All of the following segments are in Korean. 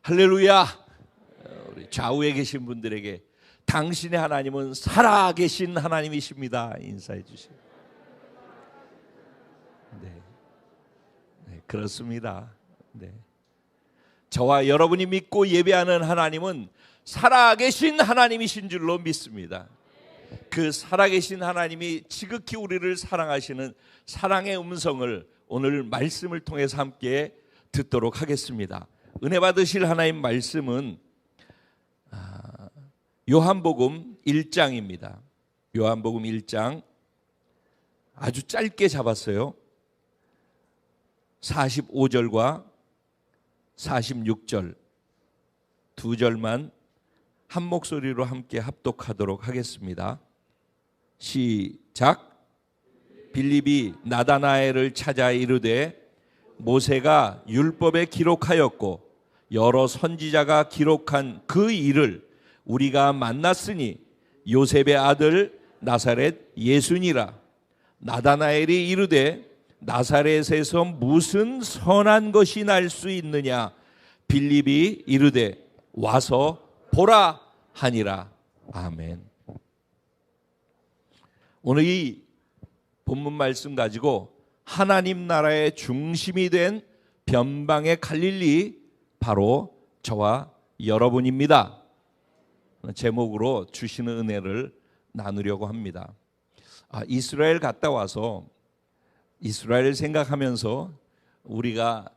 할렐루야. 우리 좌우에 계신 분들에게 당신의 하나님은 살아계신 하나님이십니다 인사해 주세요. 네, 그렇습니다. 네. 저와 여러분이 믿고 예배하는 하나님은 살아계신 하나님이신 줄로 믿습니다. 그 살아계신 하나님이 지극히 우리를 사랑하시는 사랑의 음성을 오늘 말씀을 통해서 함께 듣도록 하겠습니다. 은혜 받으실 하나님 말씀은 요한복음 1장입니다. 요한복음 1장 아주 짧게 잡았어요. 45절과 46절 두 절만 한 목소리로 함께 합독하도록 하겠습니다. 시작. 빌립이 나다나엘을 찾아 이르되 모세가 율법에 기록하였고 여러 선지자가 기록한 그 일을 우리가 만났으니 요셉의 아들 나사렛 예수니라. 나다나엘이 이르되 나사렛에서 무슨 선한 것이 날 수 있느냐. 빌립이 이르되 와서 보라 하니라. 아멘. 오늘 이 본문 말씀 가지고 하나님 나라의 중심이 된 변방의 갈릴리 바로 저와 여러분입니다. 제목으로 주시는 은혜를 나누려고 합니다. 이스라엘 갔다 와서 이스라엘 생각하면서 우리가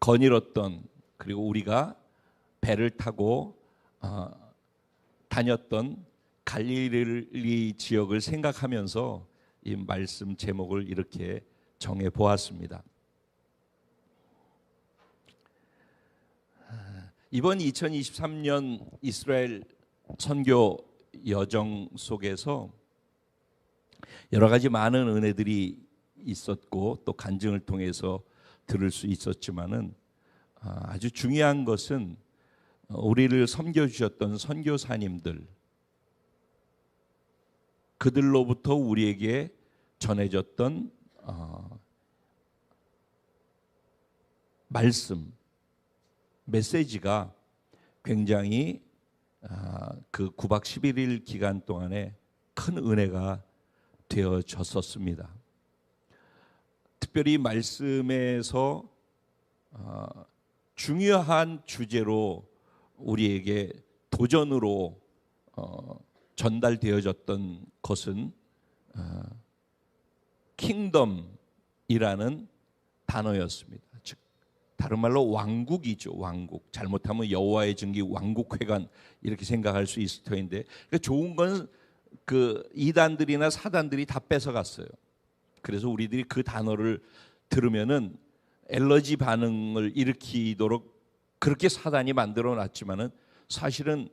거닐었던 그리고 우리가 배를 타고 다녔던 갈릴리 지역을 생각하면서 이 말씀 제목을 이렇게 정해 보았습니다. 이번 2023년 이스라엘 선교 여정 속에서 여러 가지 많은 은혜들이 있었고 또 간증을 통해서 들을 수 있었지만은 아주 중요한 것은 우리를 섬겨주셨던 선교사님들 그들로부터 우리에게 전해졌던 말씀 메시지가 굉장히 그 9박 11일 기간 동안에 큰 은혜가 되어졌었습니다. 특별히 말씀에서 중요한 주제로 우리에게 도전으로 전달되어졌던 것은 킹덤이라는 단어였습니다. 즉 다른 말로 왕국이죠. 왕국. 잘못하면 여호와의 증기 왕국회관 이렇게 생각할 수 있을 터인데 그러니까 좋은 건 그 이단들이나 사단들이 다 뺏어갔어요. 그래서 우리들이 그 단어를 들으면은 엘러지 반응을 일으키도록 그렇게 사단이 만들어놨지만은 사실은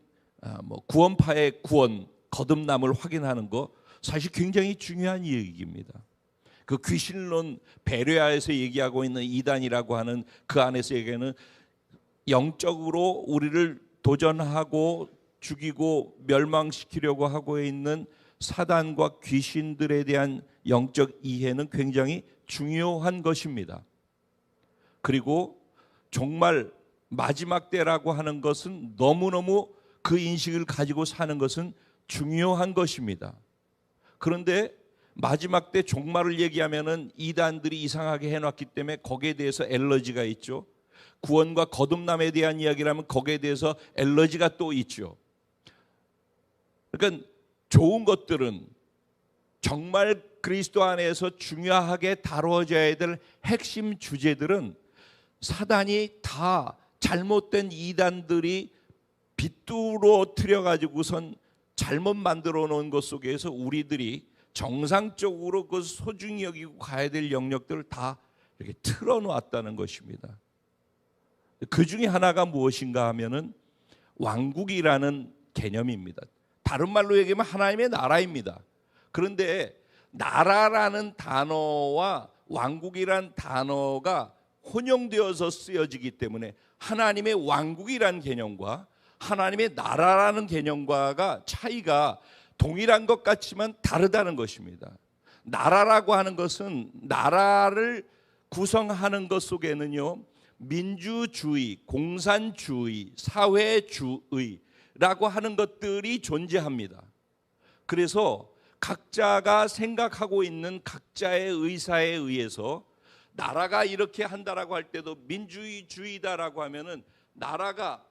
뭐 구원파의 구원 거듭남을 확인하는 거 사실 굉장히 중요한 얘기입니다. 그 귀신론 베레아에서 얘기하고 있는 이단이라고 하는 그 안에서 얘기하는 영적으로 우리를 도전하고 죽이고 멸망시키려고 하고 있는 사단과 귀신들에 대한 영적 이해는 굉장히 중요한 것입니다. 그리고 정말 마지막 때라고 하는 것은 너무너무 그 인식을 가지고 사는 것은 중요한 것입니다. 그런데 마지막 때 종말을 얘기하면은 이단들이 이상하게 해놨기 때문에 거기에 대해서 엘러지가 있죠. 구원과 거듭남에 대한 이야기를 하면 거기에 대해서 엘러지가 또 있죠. 그러니까 좋은 것들은 정말 그리스도 안에서 중요하게 다뤄져야 될 핵심 주제들은 사단이 다 잘못된 이단들이 빗두로 틀어가지고선 잘못 만들어 놓은 것 속에서 우리들이 정상적으로 그 소중히 여기고 가야 될 영역들을 다 이렇게 틀어놓았다는 것입니다. 그 중에 하나가 무엇인가 하면은 왕국이라는 개념입니다. 다른 말로 얘기하면 하나님의 나라입니다. 그런데 나라라는 단어와 왕국이라는 단어가 혼용되어서 쓰여지기 때문에 하나님의 왕국이라는 개념과 하나님의 나라라는 개념과가 차이가 동일한 것 같지만 다르다는 것입니다. 나라라고 하는 것은 나라를 구성하는 것 속에는요 민주주의, 공산주의, 사회주의라고 하는 것들이 존재합니다. 그래서 각자가 생각하고 있는 각자의 의사에 의해서 나라가 이렇게 한다라고 할 때도 민주주의다라고 하면은 나라가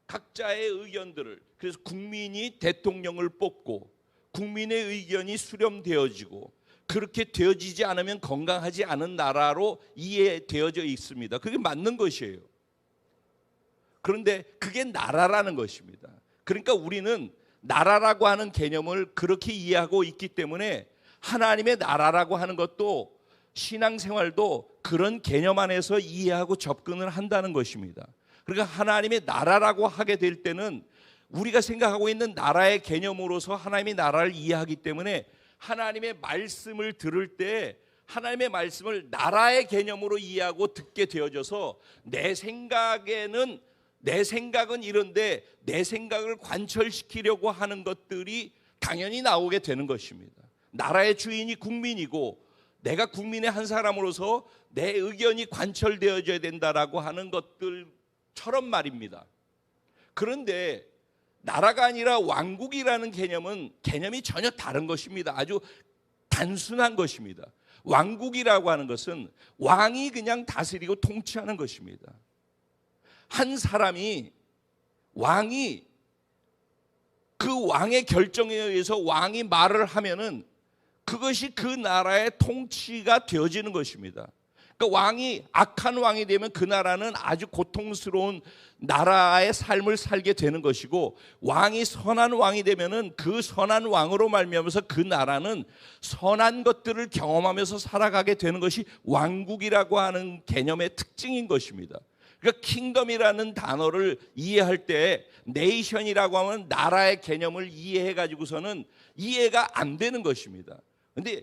각자의 의견들을, 그래서 국민이 대통령을 뽑고 국민의 의견이 수렴되어지고 그렇게 되어지지 않으면 건강하지 않은 나라로 이해되어져 있습니다. 그게 맞는 것이에요. 그런데 그게 나라라는 것입니다. 그러니까 우리는 나라라고 하는 개념을 그렇게 이해하고 있기 때문에 하나님의 나라라고 하는 것도 신앙생활도 그런 개념 안에서 이해하고 접근을 한다는 것입니다. 그러니까 하나님의 나라라고 하게 될 때는 우리가 생각하고 있는 나라의 개념으로서 하나님의 나라를 이해하기 때문에 하나님의 말씀을 들을 때 하나님의 말씀을 나라의 개념으로 이해하고 듣게 되어져서 내 생각은 이런데 내 생각을 관철시키려고 하는 것들이 당연히 나오게 되는 것입니다. 나라의 주인이 국민이고 내가 국민의 한 사람으로서 내 의견이 관철되어져야 된다라고 하는 것들처럼 말입니다. 그런데 나라가 아니라 왕국이라는 개념이 전혀 다른 것입니다. 아주 단순한 것입니다. 왕국이라고 하는 것은 왕이 그냥 다스리고 통치하는 것입니다. 한 사람이 그 왕의 결정에 의해서 왕이 말을 하면은 그것이 그 나라의 통치가 되어지는 것입니다. 그러니까 왕이 악한 왕이 되면 그 나라는 아주 고통스러운 나라의 삶을 살게 되는 것이고, 왕이 선한 왕이 되면은 그 선한 왕으로 말미암아서 그 나라는 선한 것들을 경험하면서 살아가게 되는 것이 왕국이라고 하는 개념의 특징인 것입니다. 그러니까 킹덤이라는 단어를 이해할 때 네이션이라고 하면 나라의 개념을 이해해 가지고서는 이해가 안 되는 것입니다. 그런데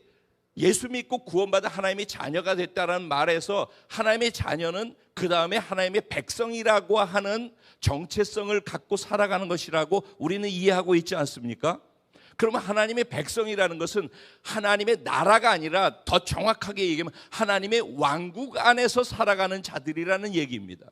예수 믿고 구원받아 하나님의 자녀가 됐다는 말에서 하나님의 자녀는 그 다음에 하나님의 백성이라고 하는 정체성을 갖고 살아가는 것이라고 우리는 이해하고 있지 않습니까? 그러면 하나님의 백성이라는 것은 하나님의 나라가 아니라 더 정확하게 얘기하면 하나님의 왕국 안에서 살아가는 자들이라는 얘기입니다.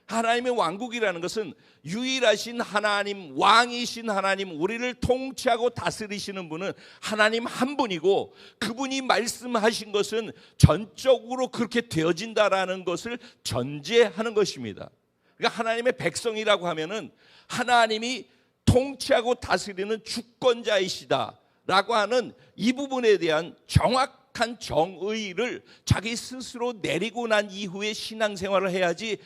하나님의 왕국이라는 것은 유일하신 하나님, 왕이신 하나님, 우리를 통치하고 다스리시는 분은 하나님 한 분이고, 그분이 말씀하신 것은 전적으로 그렇게 되어진다라는 것을 전제하는 것입니다. 그러니까 하나님의 백성이라고 하면은 하나님이 통치하고 다스리는 주권자이시다라고 하는 이 부분에 대한 정확한 정의를 자기 스스로 내리고 난 이후에 신앙생활을 해야지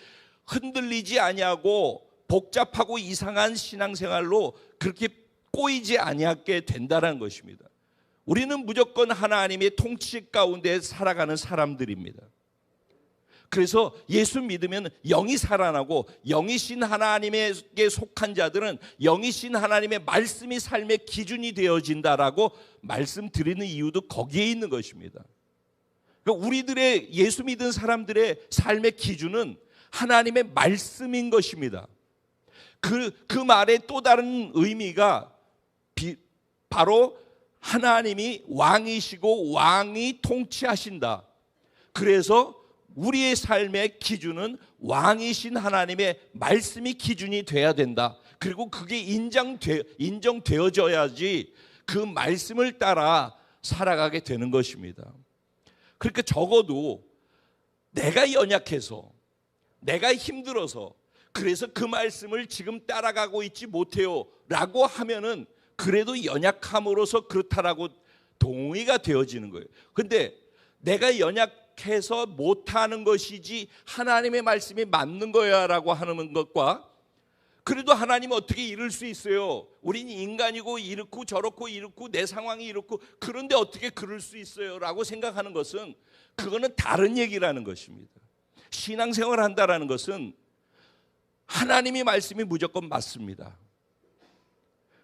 흔들리지 아니하고 복잡하고 이상한 신앙생활로 그렇게 꼬이지 아니하게 된다는 것입니다. 우리는 무조건 하나님의 통치 가운데 살아가는 사람들입니다. 그래서 예수 믿으면 영이 살아나고, 영이신 하나님에게 속한 자들은 영이신 하나님의 말씀이 삶의 기준이 되어진다라고 말씀드리는 이유도 거기에 있는 것입니다. 그러니까 우리들의 예수 믿은 사람들의 삶의 기준은 하나님의 말씀인 것입니다. 그 말의 또 다른 의미가 바로 하나님이 왕이시고 왕이 통치하신다. 그래서 우리의 삶의 기준은 왕이신 하나님의 말씀이 기준이 돼야 된다. 그리고 그게 인정되어져야지 그 말씀을 따라 살아가게 되는 것입니다. 그러니까 적어도 내가 연약해서, 내가 힘들어서 그래서 그 말씀을 지금 따라가고 있지 못해요 라고 하면은 그래도 연약함으로서 그렇다라고 동의가 되어지는 거예요. 근데 내가 연약해서 못하는 것이지 하나님의 말씀이 맞는 거야 라고 하는 것과, 그래도 하나님은 어떻게 이럴 수 있어요? 우린 인간이고 이렇고 저렇고 이렇고 내 상황이 이렇고 그런데 어떻게 그럴 수 있어요? 라고 생각하는 것은 그거는 다른 얘기라는 것입니다. 신앙생활을 한다라는 것은 하나님의 말씀이 무조건 맞습니다.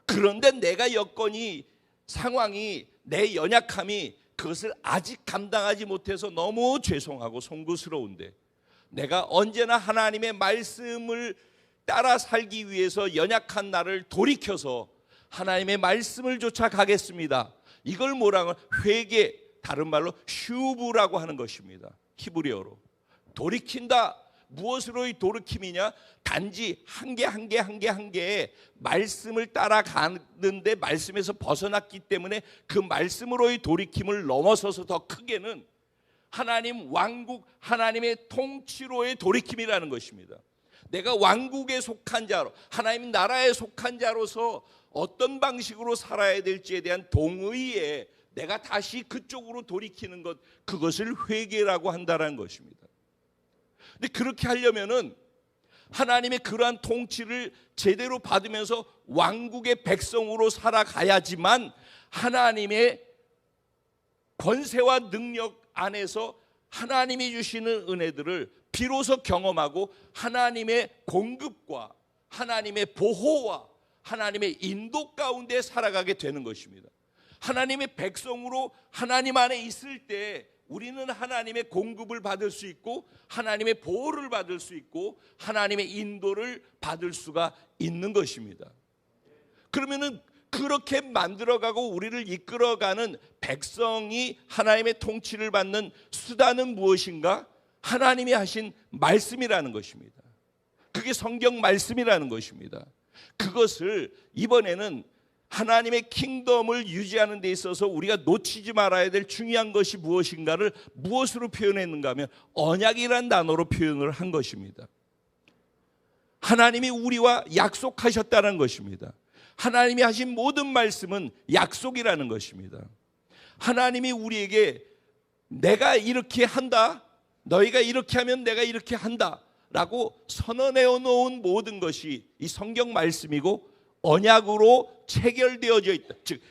그런데 내가 여건이, 상황이, 내 연약함이 그것을 아직 감당하지 못해서 너무 죄송하고 송구스러운데, 내가 언제나 하나님의 말씀을 따라 살기 위해서 연약한 나를 돌이켜서 하나님의 말씀을 쫓아가겠습니다. 이걸 뭐라고 하면 회개, 다른 말로 슈브라고 하는 것입니다. 히브리어로 돌이킨다, 무엇으로의 돌이킴이냐? 단지 한 개 한 개 한 개 한 개의 말씀을 따라가는데 말씀에서 벗어났기 때문에 그 말씀으로의 돌이킴을 넘어서서 더 크게는 하나님 왕국, 하나님의 통치로의 돌이킴이라는 것입니다. 내가 왕국에 속한 자로, 하나님 나라에 속한 자로서 어떤 방식으로 살아야 될지에 대한 동의에 내가 다시 그쪽으로 돌이키는 것, 그것을 회개라고 한다는 것입니다. 근데 그렇게 하려면은 하나님의 그러한 통치를 제대로 받으면서 왕국의 백성으로 살아가야지만 하나님의 권세와 능력 안에서 하나님이 주시는 은혜들을 비로소 경험하고 하나님의 공급과 하나님의 보호와 하나님의 인도 가운데 살아가게 되는 것입니다. 하나님의 백성으로 하나님 안에 있을 때 우리는 하나님의 공급을 받을 수 있고 하나님의 보호를 받을 수 있고 하나님의 인도를 받을 수가 있는 것입니다. 그러면은 그렇게 만들어가고 우리를 이끌어가는 백성이 하나님의 통치를 받는 수단은 무엇인가? 하나님이 하신 말씀이라는 것입니다. 그게 성경 말씀이라는 것입니다. 그것을 이번에는 하나님의 킹덤을 유지하는 데 있어서 우리가 놓치지 말아야 될 중요한 것이 무엇인가를 무엇으로 표현했는가 하면 언약이라는 단어로 표현을 한 것입니다. 하나님이 우리와 약속하셨다는 것입니다. 하나님이 하신 모든 말씀은 약속이라는 것입니다. 하나님이 우리에게 내가 이렇게 한다, 너희가 이렇게 하면 내가 이렇게 한다 라고 선언해 놓은 모든 것이 이 성경 말씀이고 언약으로 체결되어져 있다. 즉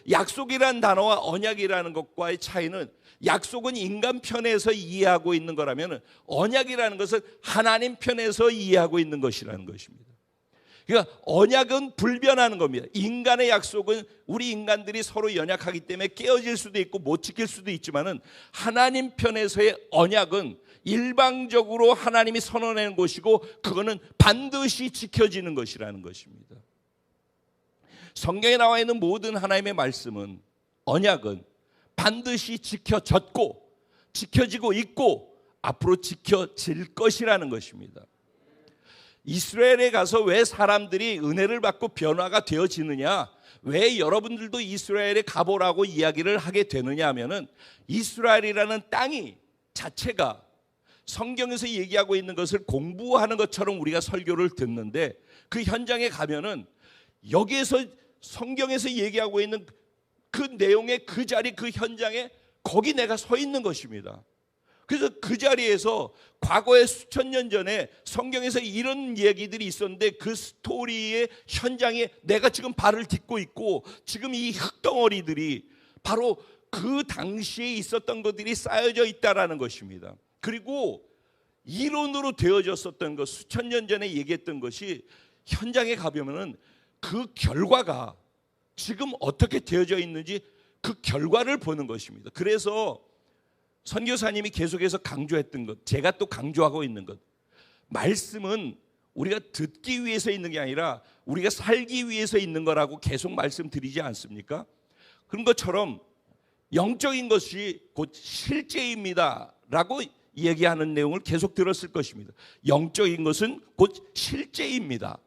약속이라는 단어와 언약이라는 것과의 차이는, 약속은 인간 편에서 이해하고 있는 거라면 언약이라는 것은 하나님 편에서 이해하고 있는 것이라는 것입니다. 그러니까 언약은 불변하는 겁니다. 인간의 약속은 우리 인간들이 서로 연약하기 때문에 깨어질 수도 있고 못 지킬 수도 있지만은 하나님 편에서의 언약은 일방적으로 하나님이 선언하는 것이고 그거는 반드시 지켜지는 것이라는 것입니다. 성경에 나와 있는 모든 하나님의 말씀은, 언약은 반드시 지켜졌고 지켜지고 있고 앞으로 지켜질 것이라는 것입니다. 이스라엘에 가서 왜 사람들이 은혜를 받고 변화가 되어지느냐, 왜 여러분들도 이스라엘에 가보라고 이야기를 하게 되느냐 하면은 이스라엘이라는 땅이 자체가 성경에서 얘기하고 있는 것을 공부하는 것처럼 우리가 설교를 듣는데 그 현장에 가면은 여기에서 성경에서 얘기하고 있는 그 내용의 그 자리, 그 현장에 거기 내가 서 있는 것입니다. 그래서 그 자리에서 과거에 수천 년 전에 성경에서 이런 얘기들이 있었는데 그 스토리의 현장에 내가 지금 발을 딛고 있고 지금 이 흙덩어리들이 바로 그 당시에 있었던 것들이 쌓여져 있다라는 것입니다. 그리고 이론으로 되어졌었던 것, 수천 년 전에 얘기했던 것이 현장에 가보면은 그 결과가 지금 어떻게 되어져 있는지 그 결과를 보는 것입니다. 그래서 선교사님이 계속해서 강조했던 것, 제가 또 강조하고 있는 것, 말씀은 우리가 듣기 위해서 있는 게 아니라 우리가 살기 위해서 있는 거라고 계속 말씀드리지 않습니까? 그런 것처럼 영적인 것이 곧 실제입니다 라고 얘기하는 내용을 계속 들었을 것입니다. 영적인 것은 곧 실제입니다.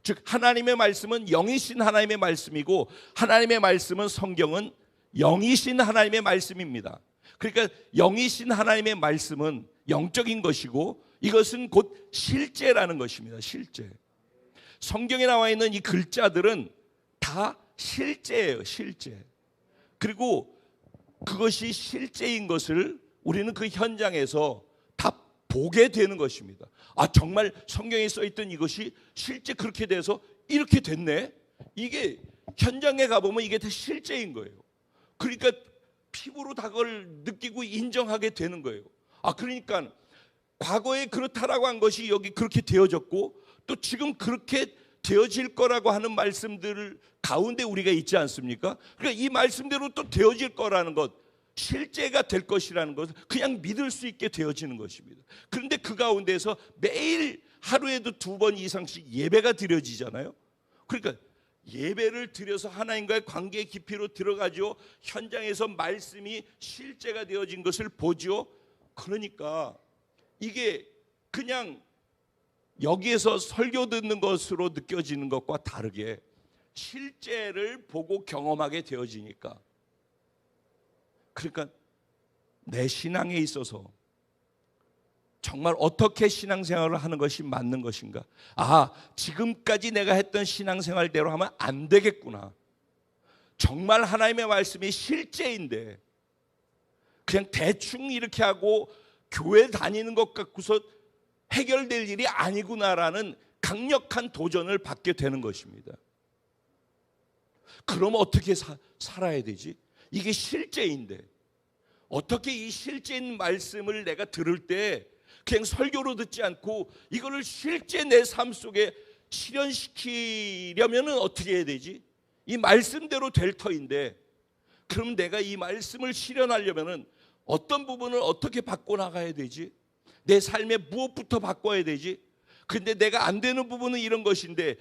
즉 하나님의 말씀은 영이신 하나님의 말씀이고 하나님의 말씀은, 성경은 영이신 하나님의 말씀입니다. 그러니까 영이신 하나님의 말씀은 영적인 것이고 이것은 곧 실제라는 것입니다. 실제. 성경에 나와 있는 이 글자들은 다 실제예요. 실제. 그리고 그것이 실제인 것을 우리는 그 현장에서 다 보게 되는 것입니다. 아, 정말 성경에 써있던 이것이 실제 그렇게 돼서 이렇게 됐네. 이게 현장에 가보면 이게 다 실제인 거예요. 그러니까 피부로 다 그걸 느끼고 인정하게 되는 거예요. 아, 그러니까 과거에 그렇다라고 한 것이 여기 그렇게 되어졌고 또 지금 그렇게 되어질 거라고 하는 말씀들 가운데 우리가 있지 않습니까? 그러니까 이 말씀대로 또 되어질 거라는 것, 실제가 될 것이라는 것을 그냥 믿을 수 있게 되어지는 것입니다. 그런데 그 가운데서 매일 하루에도 2번 이상씩 예배가 드려지잖아요. 그러니까 예배를 드려서 하나님과의 관계의 깊이로 들어가죠. 현장에서 말씀이 실제가 되어진 것을 보죠. 그러니까 이게 그냥 여기에서 설교 듣는 것으로 느껴지는 것과 다르게 실제를 보고 경험하게 되어지니까, 그러니까 내 신앙에 있어서 정말 어떻게 신앙생활을 하는 것이 맞는 것인가, 지금까지 내가 했던 신앙생활대로 하면 안 되겠구나, 정말 하나님의 말씀이 실제인데 그냥 대충 이렇게 하고 교회 다니는 것 같고서 해결될 일이 아니구나라는 강력한 도전을 받게 되는 것입니다. 그럼 어떻게 살아야 되지? 이게 실제인데 어떻게 이 실제인 말씀을 내가 들을 때 그냥 설교로 듣지 않고 이거를 실제 내 삶 속에 실현시키려면 어떻게 해야 되지? 이 말씀대로 될 터인데, 그럼 내가 이 말씀을 실현하려면 어떤 부분을 어떻게 바꿔나가야 되지? 내 삶에 무엇부터 바꿔야 되지? 근데 내가 안 되는 부분은 이런 것인데,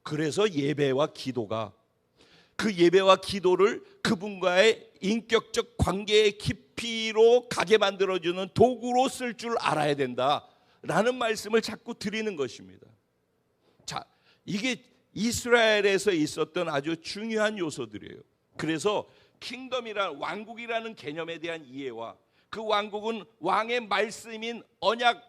그래서 예배와 기도가, 그 예배와 기도를 그분과의 인격적 관계의 깊이로 가게 만들어주는 도구로 쓸 줄 알아야 된다라는 말씀을 자꾸 드리는 것입니다. 자, 이게 이스라엘에서 있었던 아주 중요한 요소들이에요. 그래서 킹덤이란, 왕국이라는 개념에 대한 이해와 그 왕국은 왕의 말씀인 언약,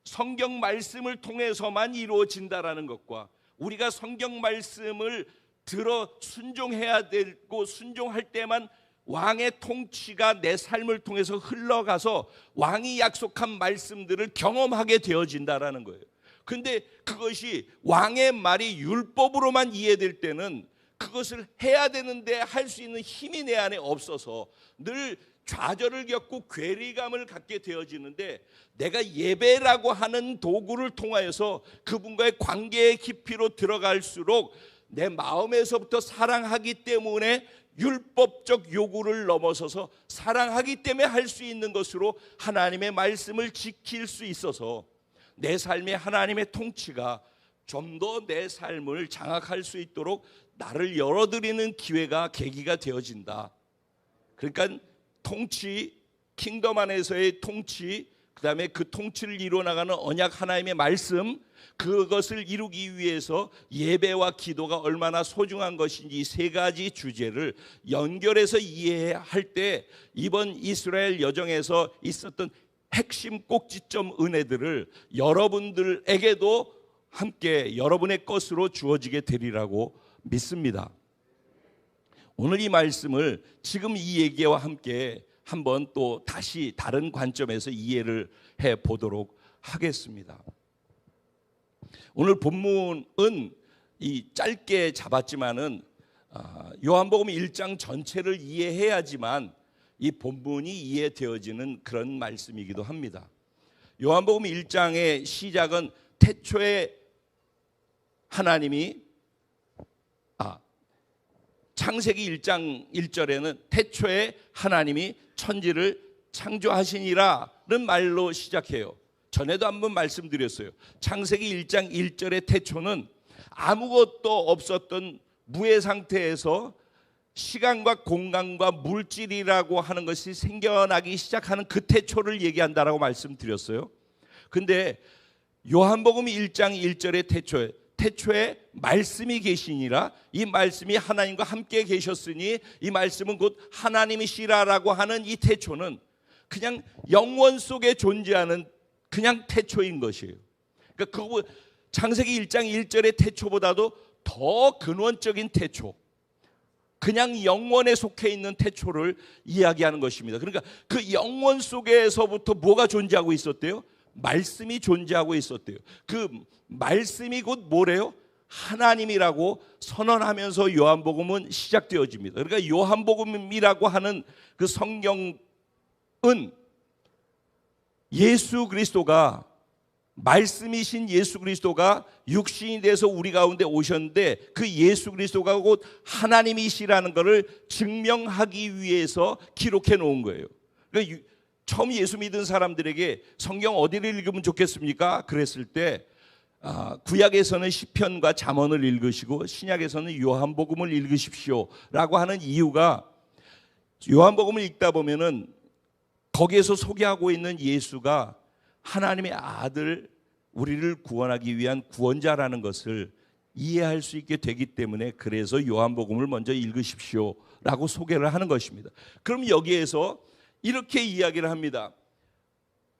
성경 말씀을 통해서만 이루어진다라는 것과, 우리가 성경 말씀을 들어 순종해야 되고 순종할 때만 왕의 통치가 내 삶을 통해서 흘러가서 왕이 약속한 말씀들을 경험하게 되어진다라는 거예요. 근데 그것이 왕의 말이 율법으로만 이해될 때는 그것을 해야 되는데 할 수 있는 힘이 내 안에 없어서 늘 좌절을 겪고 괴리감을 갖게 되어지는데, 내가 예배라고 하는 도구를 통하여서 그분과의 관계의 깊이로 들어갈수록 내 마음에서부터 사랑하기 때문에 율법적 요구를 넘어서서 사랑하기 때문에 할 수 있는 것으로 하나님의 말씀을 지킬 수 있어서 내 삶에 하나님의 통치가 좀 더 내 삶을 장악할 수 있도록 나를 열어드리는 기회가, 계기가 되어진다. 그러니까 통치, 킹덤 안에서의 통치, 그 다음에 그 통치를 이루어나가는 언약 하나님의 말씀, 그것을 이루기 위해서 예배와 기도가 얼마나 소중한 것인지, 이 세 가지 주제를 연결해서 이해할 때 이번 이스라엘 여정에서 있었던 핵심 꼭지점 은혜들을 여러분들에게도 함께 여러분의 것으로 주어지게 되리라고 믿습니다. 오늘 이 말씀을 지금 이 얘기와 함께 한번 또 다시 다른 관점에서 이해를 해 보도록 하겠습니다. 오늘 본문은 이 짧게 잡았지만은 요한복음 1장 전체를 이해해야지만 이 본문이 이해되어지는 그런 말씀이기도 합니다. 요한복음 1장의 시작은 태초에 하나님이 창세기 1장 1절에는 태초에 하나님이 천지를 창조하시니라는 말로 시작해요. 전에도 한번 말씀드렸어요. 창세기 1장 1절의 태초는 아무것도 없었던 무의 상태에서 시간과 공간과 물질이라고 하는 것이 생겨나기 시작하는 그 태초를 얘기한다라고 말씀드렸어요. 근데 요한복음 1장 1절의 태초에 말씀이 계시니라, 이 말씀이 하나님과 함께 계셨으니 이 말씀은 곧 하나님이시라라고 하는 이 태초는 그냥 영원 속에 존재하는 그냥 태초인 것이에요. 그러니까 창세기 1장 1절의 태초보다도 더 근원적인 태초, 그냥 영원에 속해 있는 태초를 이야기하는 것입니다. 그러니까 그 영원 속에서부터 뭐가 존재하고 있었대요? 말씀이 존재하고 있었대요. 그 말씀이 곧 뭐래요? 하나님이라고 선언하면서 요한복음은 시작되어집니다. 그러니까 요한복음이라고 하는 그 성경은 예수 그리스도가, 말씀이신 예수 그리스도가 육신이 돼서 우리 가운데 오셨는데, 그 예수 그리스도가 곧 하나님이시라는 것을 증명하기 위해서 기록해 놓은 거예요. 그러니까 처음 예수 믿은 사람들에게 성경 어디를 읽으면 좋겠습니까? 그랬을 때 구약에서는 시편과 잠언을 읽으시고 신약에서는 요한복음을 읽으십시오라고 하는 이유가, 요한복음을 읽다 보면은 거기에서 소개하고 있는 예수가 하나님의 아들, 우리를 구원하기 위한 구원자라는 것을 이해할 수 있게 되기 때문에 그래서 요한복음을 먼저 읽으십시오라고 소개를 하는 것입니다. 그럼 여기에서 이렇게 이야기를 합니다.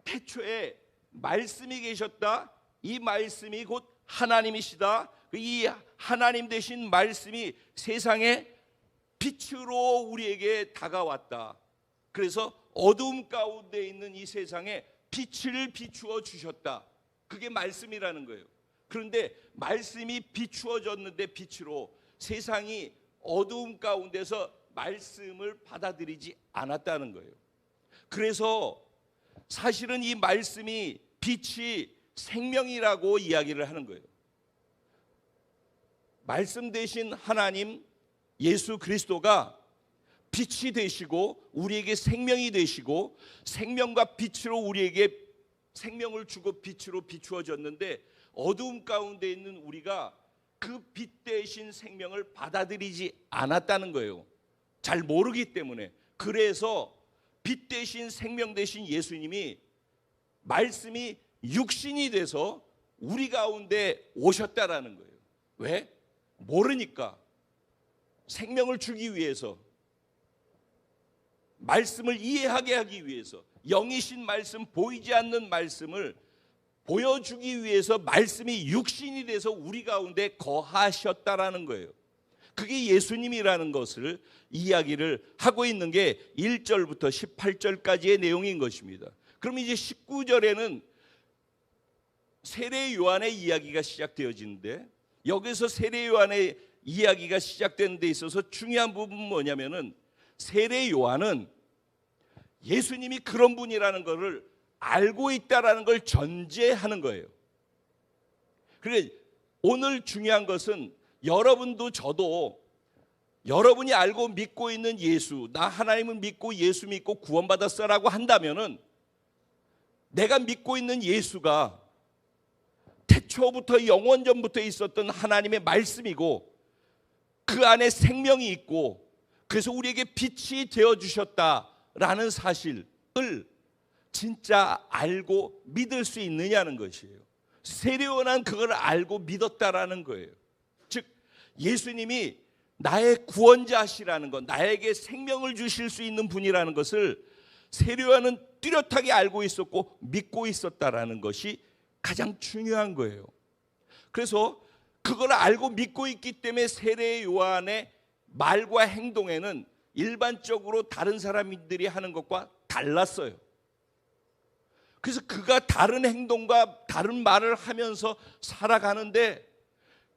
태초에 말씀이 계셨다. 이 말씀이 곧 하나님이시다. 이 하나님 되신 말씀이 세상에 빛으로 우리에게 다가왔다. 그래서 어두움 가운데 있는 이 세상에 빛을 비추어 주셨다. 그게 말씀이라는 거예요. 그런데 말씀이 비추어졌는데 빛으로 세상이 어두움 가운데서 말씀을 받아들이지 않았다는 거예요. 그래서 사실은 이 말씀이 빛이 생명이라고 이야기를 하는 거예요. 말씀 되신 하나님 예수 그리스도가 빛이 되시고 우리에게 생명이 되시고 생명과 빛으로 우리에게 생명을 주고 빛으로 비추어졌는데 어두움 가운데 있는 우리가 그 빛 대신 생명을 받아들이지 않았다는 거예요. 잘 모르기 때문에. 그래서 빛 대신 생명 대신 예수님이 말씀이 육신이 돼서 우리 가운데 오셨다라는 거예요. 왜? 모르니까. 생명을 주기 위해서, 말씀을 이해하게 하기 위해서, 영이신 말씀, 보이지 않는 말씀을 보여주기 위해서 말씀이 육신이 돼서 우리 가운데 거하셨다라는 거예요. 그게 예수님이라는 것을 이야기를 하고 있는 게 1절부터 18절까지의 내용인 것입니다. 그럼 이제 19절에는 세례 요한의 이야기가 시작되어지는데, 여기서 세례 요한의 이야기가 시작되는 데 있어서 중요한 부분은 뭐냐면은 세례 요한은 예수님이 그런 분이라는 것을 알고 있다라는 걸 전제하는 거예요. 그래, 오늘 중요한 것은 여러분도 저도 여러분이 알고 믿고 있는 예수, 나 하나님을 믿고 예수 믿고 구원받았어라고 한다면은 내가 믿고 있는 예수가 태초부터 영원전부터 있었던 하나님의 말씀이고 그 안에 생명이 있고 그래서 우리에게 빛이 되어주셨다라는 사실을 진짜 알고 믿을 수 있느냐는 것이에요. 세례요한은 그걸 알고 믿었다라는 거예요. 즉 예수님이 나의 구원자시라는 것, 나에게 생명을 주실 수 있는 분이라는 것을 세례요한은 뚜렷하게 알고 있었고 믿고 있었다라는 것이 가장 중요한 거예요. 그래서 그걸 알고 믿고 있기 때문에 세례요한의 말과 행동에는 일반적으로 다른 사람들이 하는 것과 달랐어요. 그래서 그가 다른 행동과 다른 말을 하면서 살아가는데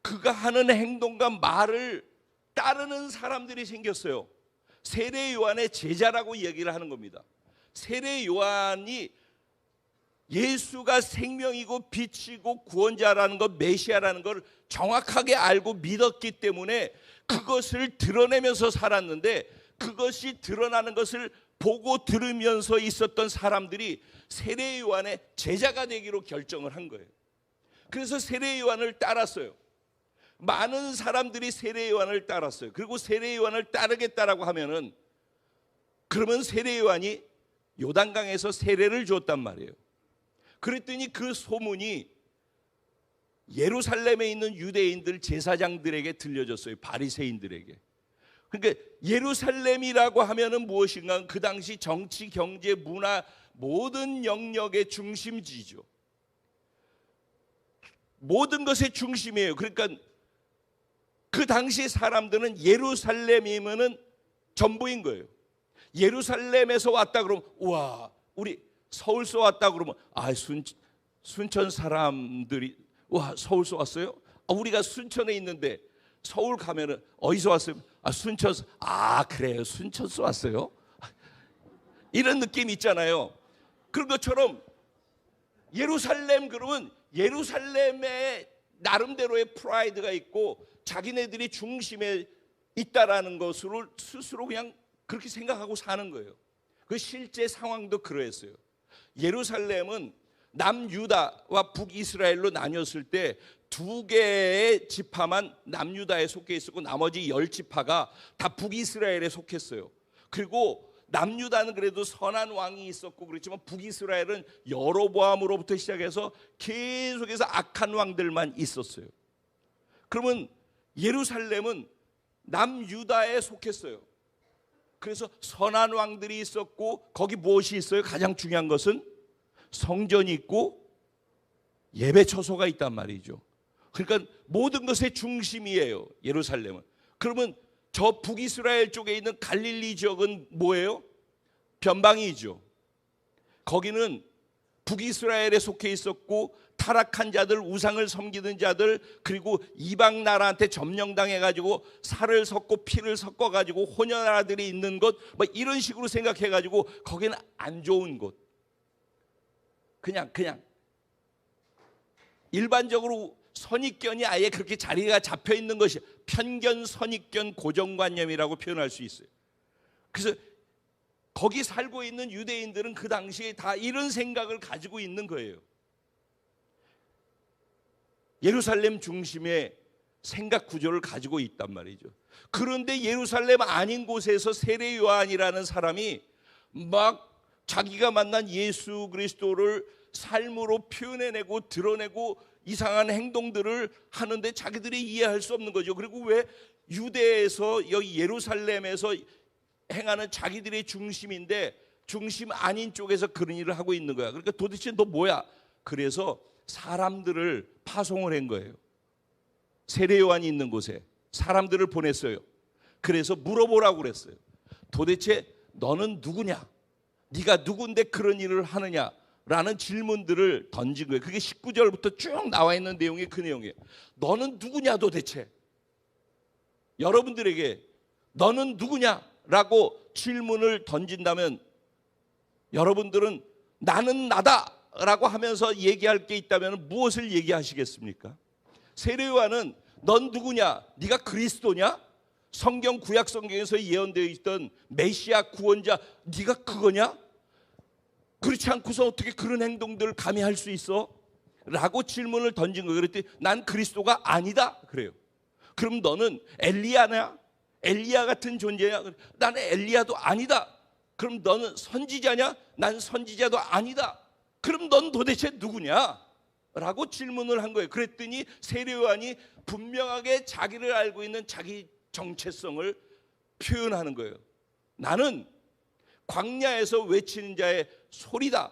그가 하는 행동과 말을 따르는 사람들이 생겼어요. 세례 요한의 제자라고 얘기를 하는 겁니다. 세례 요한이 예수가 생명이고 빛이고 구원자라는 것, 메시아라는 걸 정확하게 알고 믿었기 때문에 그것을 드러내면서 살았는데 그것이 드러나는 것을 보고 들으면서 있었던 사람들이 세례 요한의 제자가 되기로 결정을 한 거예요. 그래서 세례 요한을 따랐어요. 많은 사람들이 세례 요한을 따랐어요. 그리고 세례 요한을 따르겠다라고 하면은 그러면 세례 요한이 요단강에서 세례를 줬단 말이에요. 그랬더니 그 소문이 예루살렘에 있는 유대인들 제사장들에게 들려졌어요. 바리새인들에게. 그러니까 예루살렘이라고 하면은 무엇인가 그 당시 정치, 경제, 문화 모든 영역의 중심지죠. 모든 것의 중심이에요. 그러니까 그 당시 사람들은 예루살렘이면은 전부인 거예요. 예루살렘에서 왔다 그러면 우와, 우리 서울서 왔다 그러면 순천 사람들이 와, 서울서 왔어요? 우리가 순천에 있는데 서울 가면은 어디서 왔어요? 순천서. 그래요, 순천서 왔어요? 이런 느낌 있잖아요. 그런 것처럼 예루살렘 그러면 예루살렘에 나름대로의 프라이드가 있고 자기네들이 중심에 있다라는 것으로 스스로 그냥 그렇게 생각하고 사는 거예요. 그 실제 상황도 그러했어요. 예루살렘은 남유다와 북이스라엘로 나뉘었을 때 두 개의 지파만 남유다에 속해 있었고 나머지 10지파가 다 북이스라엘에 속했어요. 그리고 남유다는 그래도 선한 왕이 있었고 그렇지만 북이스라엘은 여로보암으로부터 시작해서 계속해서 악한 왕들만 있었어요. 그러면 예루살렘은 남유다에 속했어요. 그래서 선한 왕들이 있었고 거기 무엇이 있어요? 가장 중요한 것은 성전이 있고 예배 처소가 있단 말이죠. 그러니까 모든 것의 중심이에요, 예루살렘은. 그러면 저 북이스라엘 쪽에 있는 갈릴리 지역은 뭐예요? 변방이죠. 거기는 북이스라엘에 속해 있었고 타락한 자들, 우상을 섬기는 자들, 그리고 이방 나라한테 점령당해 가지고 살을 섞고 피를 섞어 가지고 혼혈아들이 있는 곳, 뭐 이런 식으로 생각해 가지고 거기는 안 좋은 곳. 그냥 일반적으로 선입견이 아예 그렇게 자리가 잡혀 있는 것이 편견, 선입견, 고정관념이라고 표현할 수 있어요. 그래서 거기 살고 있는 유대인들은 그 당시에 다 이런 생각을 가지고 있는 거예요. 예루살렘 중심의 생각 구조를 가지고 있단 말이죠. 그런데 예루살렘 아닌 곳에서 세례 요한이라는 사람이 막 자기가 만난 예수 그리스도를 삶으로 표현해내고 드러내고 이상한 행동들을 하는데 자기들이 이해할 수 없는 거죠. 그리고 왜 유대에서 여기 예루살렘에서 행하는 자기들의 중심인데 중심 아닌 쪽에서 그런 일을 하고 있는 거야. 그러니까 도대체 너 뭐야? 그래서 사람들을 파송을 한 거예요. 세례 요한이 있는 곳에 사람들을 보냈어요. 그래서 물어보라고 그랬어요. 도대체 너는 누구냐? 네가 누군데 그런 일을 하느냐? 라는 질문들을 던진 거예요. 그게 19절부터 쭉 나와 있는 내용이 그 내용이에요. 너는 누구냐 도대체? 여러분들에게 너는 누구냐라고 질문을 던진다면 여러분들은 나는 나다라고 하면서 얘기할 게 있다면 무엇을 얘기하시겠습니까? 세례 요한은 넌 누구냐? 네가 그리스도냐? 성경 구약 성경에서 예언되어 있던 메시아 구원자 네가 그거냐? 그렇지 않고서 어떻게 그런 행동들을 감히 할 수 있어? 라고 질문을 던진 거예요. 그랬더니 난 그리스도가 아니다 그래요. 그럼 너는 엘리야냐? 엘리야 같은 존재냐? 나는 엘리야도 아니다. 그럼 너는 선지자냐? 난 선지자도 아니다. 그럼 넌 도대체 누구냐? 라고 질문을 한 거예요. 그랬더니 세례 요한이 분명하게 자기를 알고 있는 자기 정체성을 표현하는 거예요. 나는 광야에서 외치는 자의 소리다.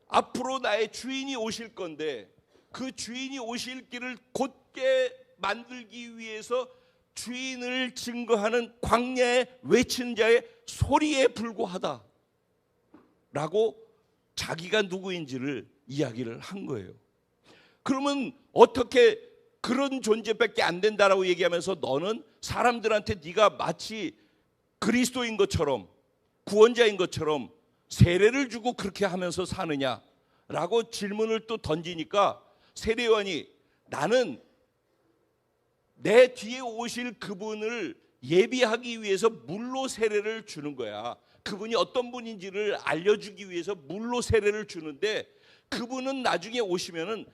앞으로 나의 주인이 오실 건데 그 주인이 오실 길을 곧게 만들기 위해서 주인을 증거하는 광야에 외치는 자의 소리에 불과하다 라고 자기가 누구인지를 이야기를 한 거예요. 그러면 어떻게 그런 존재밖에 안 된다라고 얘기하면서 너는 사람들한테 네가 마치 그리스도인 것처럼 구원자인 것처럼 세례를 주고 그렇게 하면서 사느냐라고 질문을 또 던지니까 세례 요한이 나는 내 뒤에 오실 그분을 예비하기 위해서 물로 세례를 주는 거야. 그분이 어떤 분인지를 알려주기 위해서 물로 세례를 주는데 그분은 나중에 오시면은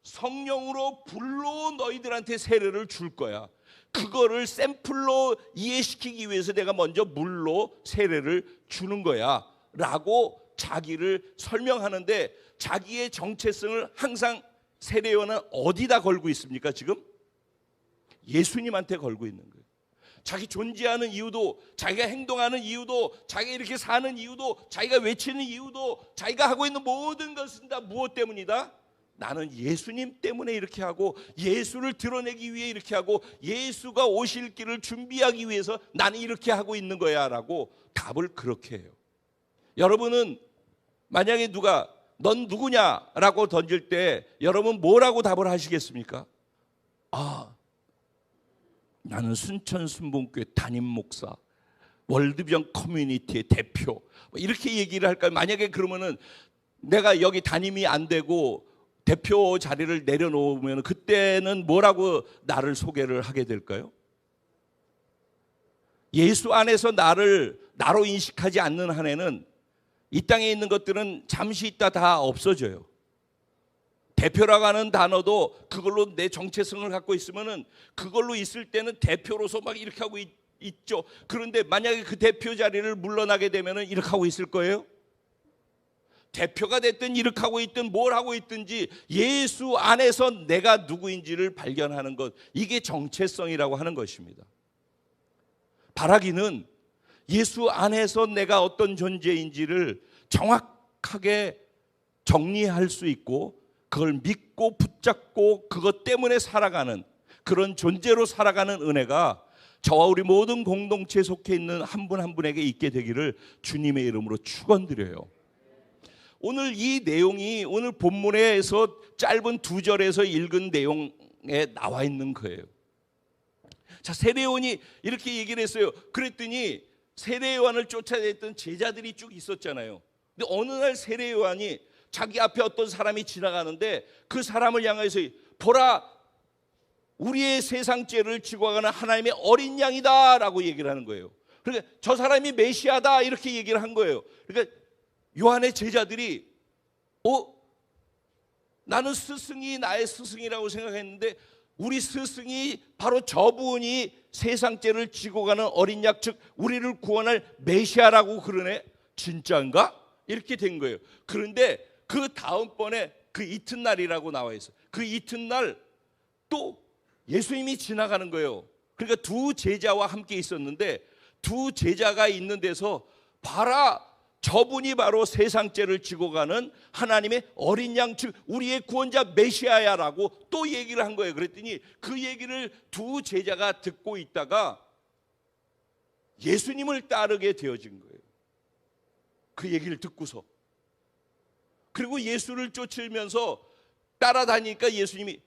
성령으로 불로 너희들한테 세례를 줄 거야. 그거를 샘플로 이해시키기 위해서 내가 먼저 물로 세례를 주는 거야 라고 자기를 설명하는데 자기의 정체성을 항상 세례 요한은 어디다 걸고 있습니까? 지금 예수님한테 걸고 있는 거예요. 자기 존재하는 이유도, 자기가 행동하는 이유도, 자기가 이렇게 사는 이유도, 자기가 외치는 이유도, 자기가 하고 있는 모든 것은 다 무엇 때문이다? 나는 예수님 때문에 이렇게 하고 예수를 드러내기 위해 이렇게 하고 예수가 오실 길을 준비하기 위해서 나는 이렇게 하고 있는 거야 라고 답을 그렇게 해요. 여러분은 만약에 누가 넌 누구냐라고 던질 때 여러분 뭐라고 답을 하시겠습니까? 나는 순천 순복음교회 담임 목사, 월드비전 커뮤니티의 대표 이렇게 얘기를 할까요? 만약에 그러면은 내가 여기 담임이 안 되고 대표 자리를 내려놓으면 그때는 뭐라고 나를 소개를 하게 될까요? 예수 안에서 나를 나로 인식하지 않는 한에는 이 땅에 있는 것들은 잠시 있다 다 없어져요. 대표라고 하는 단어도 그걸로 내 정체성을 갖고 있으면은 그걸로 있을 때는 대표로서 막 이렇게 하고 있죠. 그런데 만약에 그 대표 자리를 물러나게 되면 이렇게 하고 있을 거예요? 대표가 됐든 이렇게 하고 있든 뭘 하고 있든지 예수 안에서 내가 누구인지를 발견하는 것, 이게 정체성이라고 하는 것입니다. 바라기는 예수 안에서 내가 어떤 존재인지를 정확하게 정리할 수 있고 그걸 믿고 붙잡고 그것 때문에 살아가는 그런 존재로 살아가는 은혜가 저와 우리 모든 공동체에 속해 있는 한 분 한 분에게 있게 되기를 주님의 이름으로 축원드려요. 오늘 이 내용이 오늘 본문에서 짧은 2절에서 읽은 내용에 나와 있는 거예요. 자, 세례요한이 이렇게 얘기를 했어요. 그랬더니 세례요한을 쫓아냈던 제자들이 쭉 있었잖아요. 근데 어느 날 세례요한이 자기 앞에 어떤 사람이 지나가는데 그 사람을 향해서 보라, 우리의 세상 죄를 지고 가는 하나님의 어린 양이다 라고 얘기를 하는 거예요. 그러니까 저 사람이 메시아다 이렇게 얘기를 한 거예요. 그러니까 요한의 제자들이 나는 스승이 나의 스승이라고 생각했는데 우리 스승이 바로 저분이 세상 죄를 지고 가는 어린 양, 즉 우리를 구원할 메시아라고 그러네. 진짜인가? 이렇게 된 거예요. 그런데 그 다음번에 그 이튿날이라고 나와 있어요. 그 이튿날 또 예수님이 지나가는 거예요. 그러니까 두 제자와 함께 있었는데 두 제자가 있는 데서 봐라, 저분이 바로 세상 죄를 지고 가는 하나님의 어린 양, 즉 우리의 구원자 메시아야라고 또 얘기를 한 거예요. 그랬더니 그 얘기를 두 제자가 듣고 있다가 예수님을 따르게 되어진 거예요. 그 얘기를 듣고서. 그리고 예수를 쫓으면서 따라다니니까 예수님이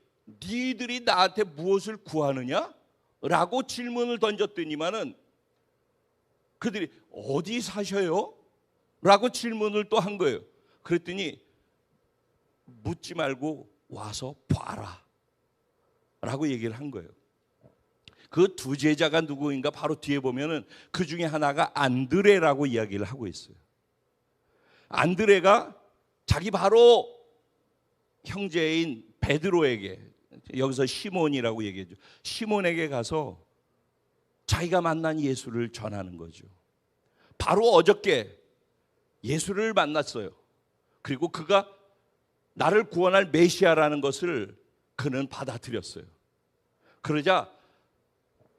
니들이 나한테 무엇을 구하느냐? 라고 질문을 던졌더니만은 그들이 어디 사셔요? 라고 질문을 또 한 거예요. 그랬더니 묻지 말고 와서 봐라 라고 얘기를 한 거예요. 그 두 제자가 누구인가 바로 뒤에 보면은 그 중에 하나가 안드레라고 이야기를 하고 있어요. 안드레가 자기 바로 형제인 베드로에게, 여기서 시몬이라고 얘기하죠. 시몬에게 가서 자기가 만난 예수를 전하는 거죠. 바로 어저께 예수를 만났어요. 그리고 그가 나를 구원할 메시아라는 것을 그는 받아들였어요. 그러자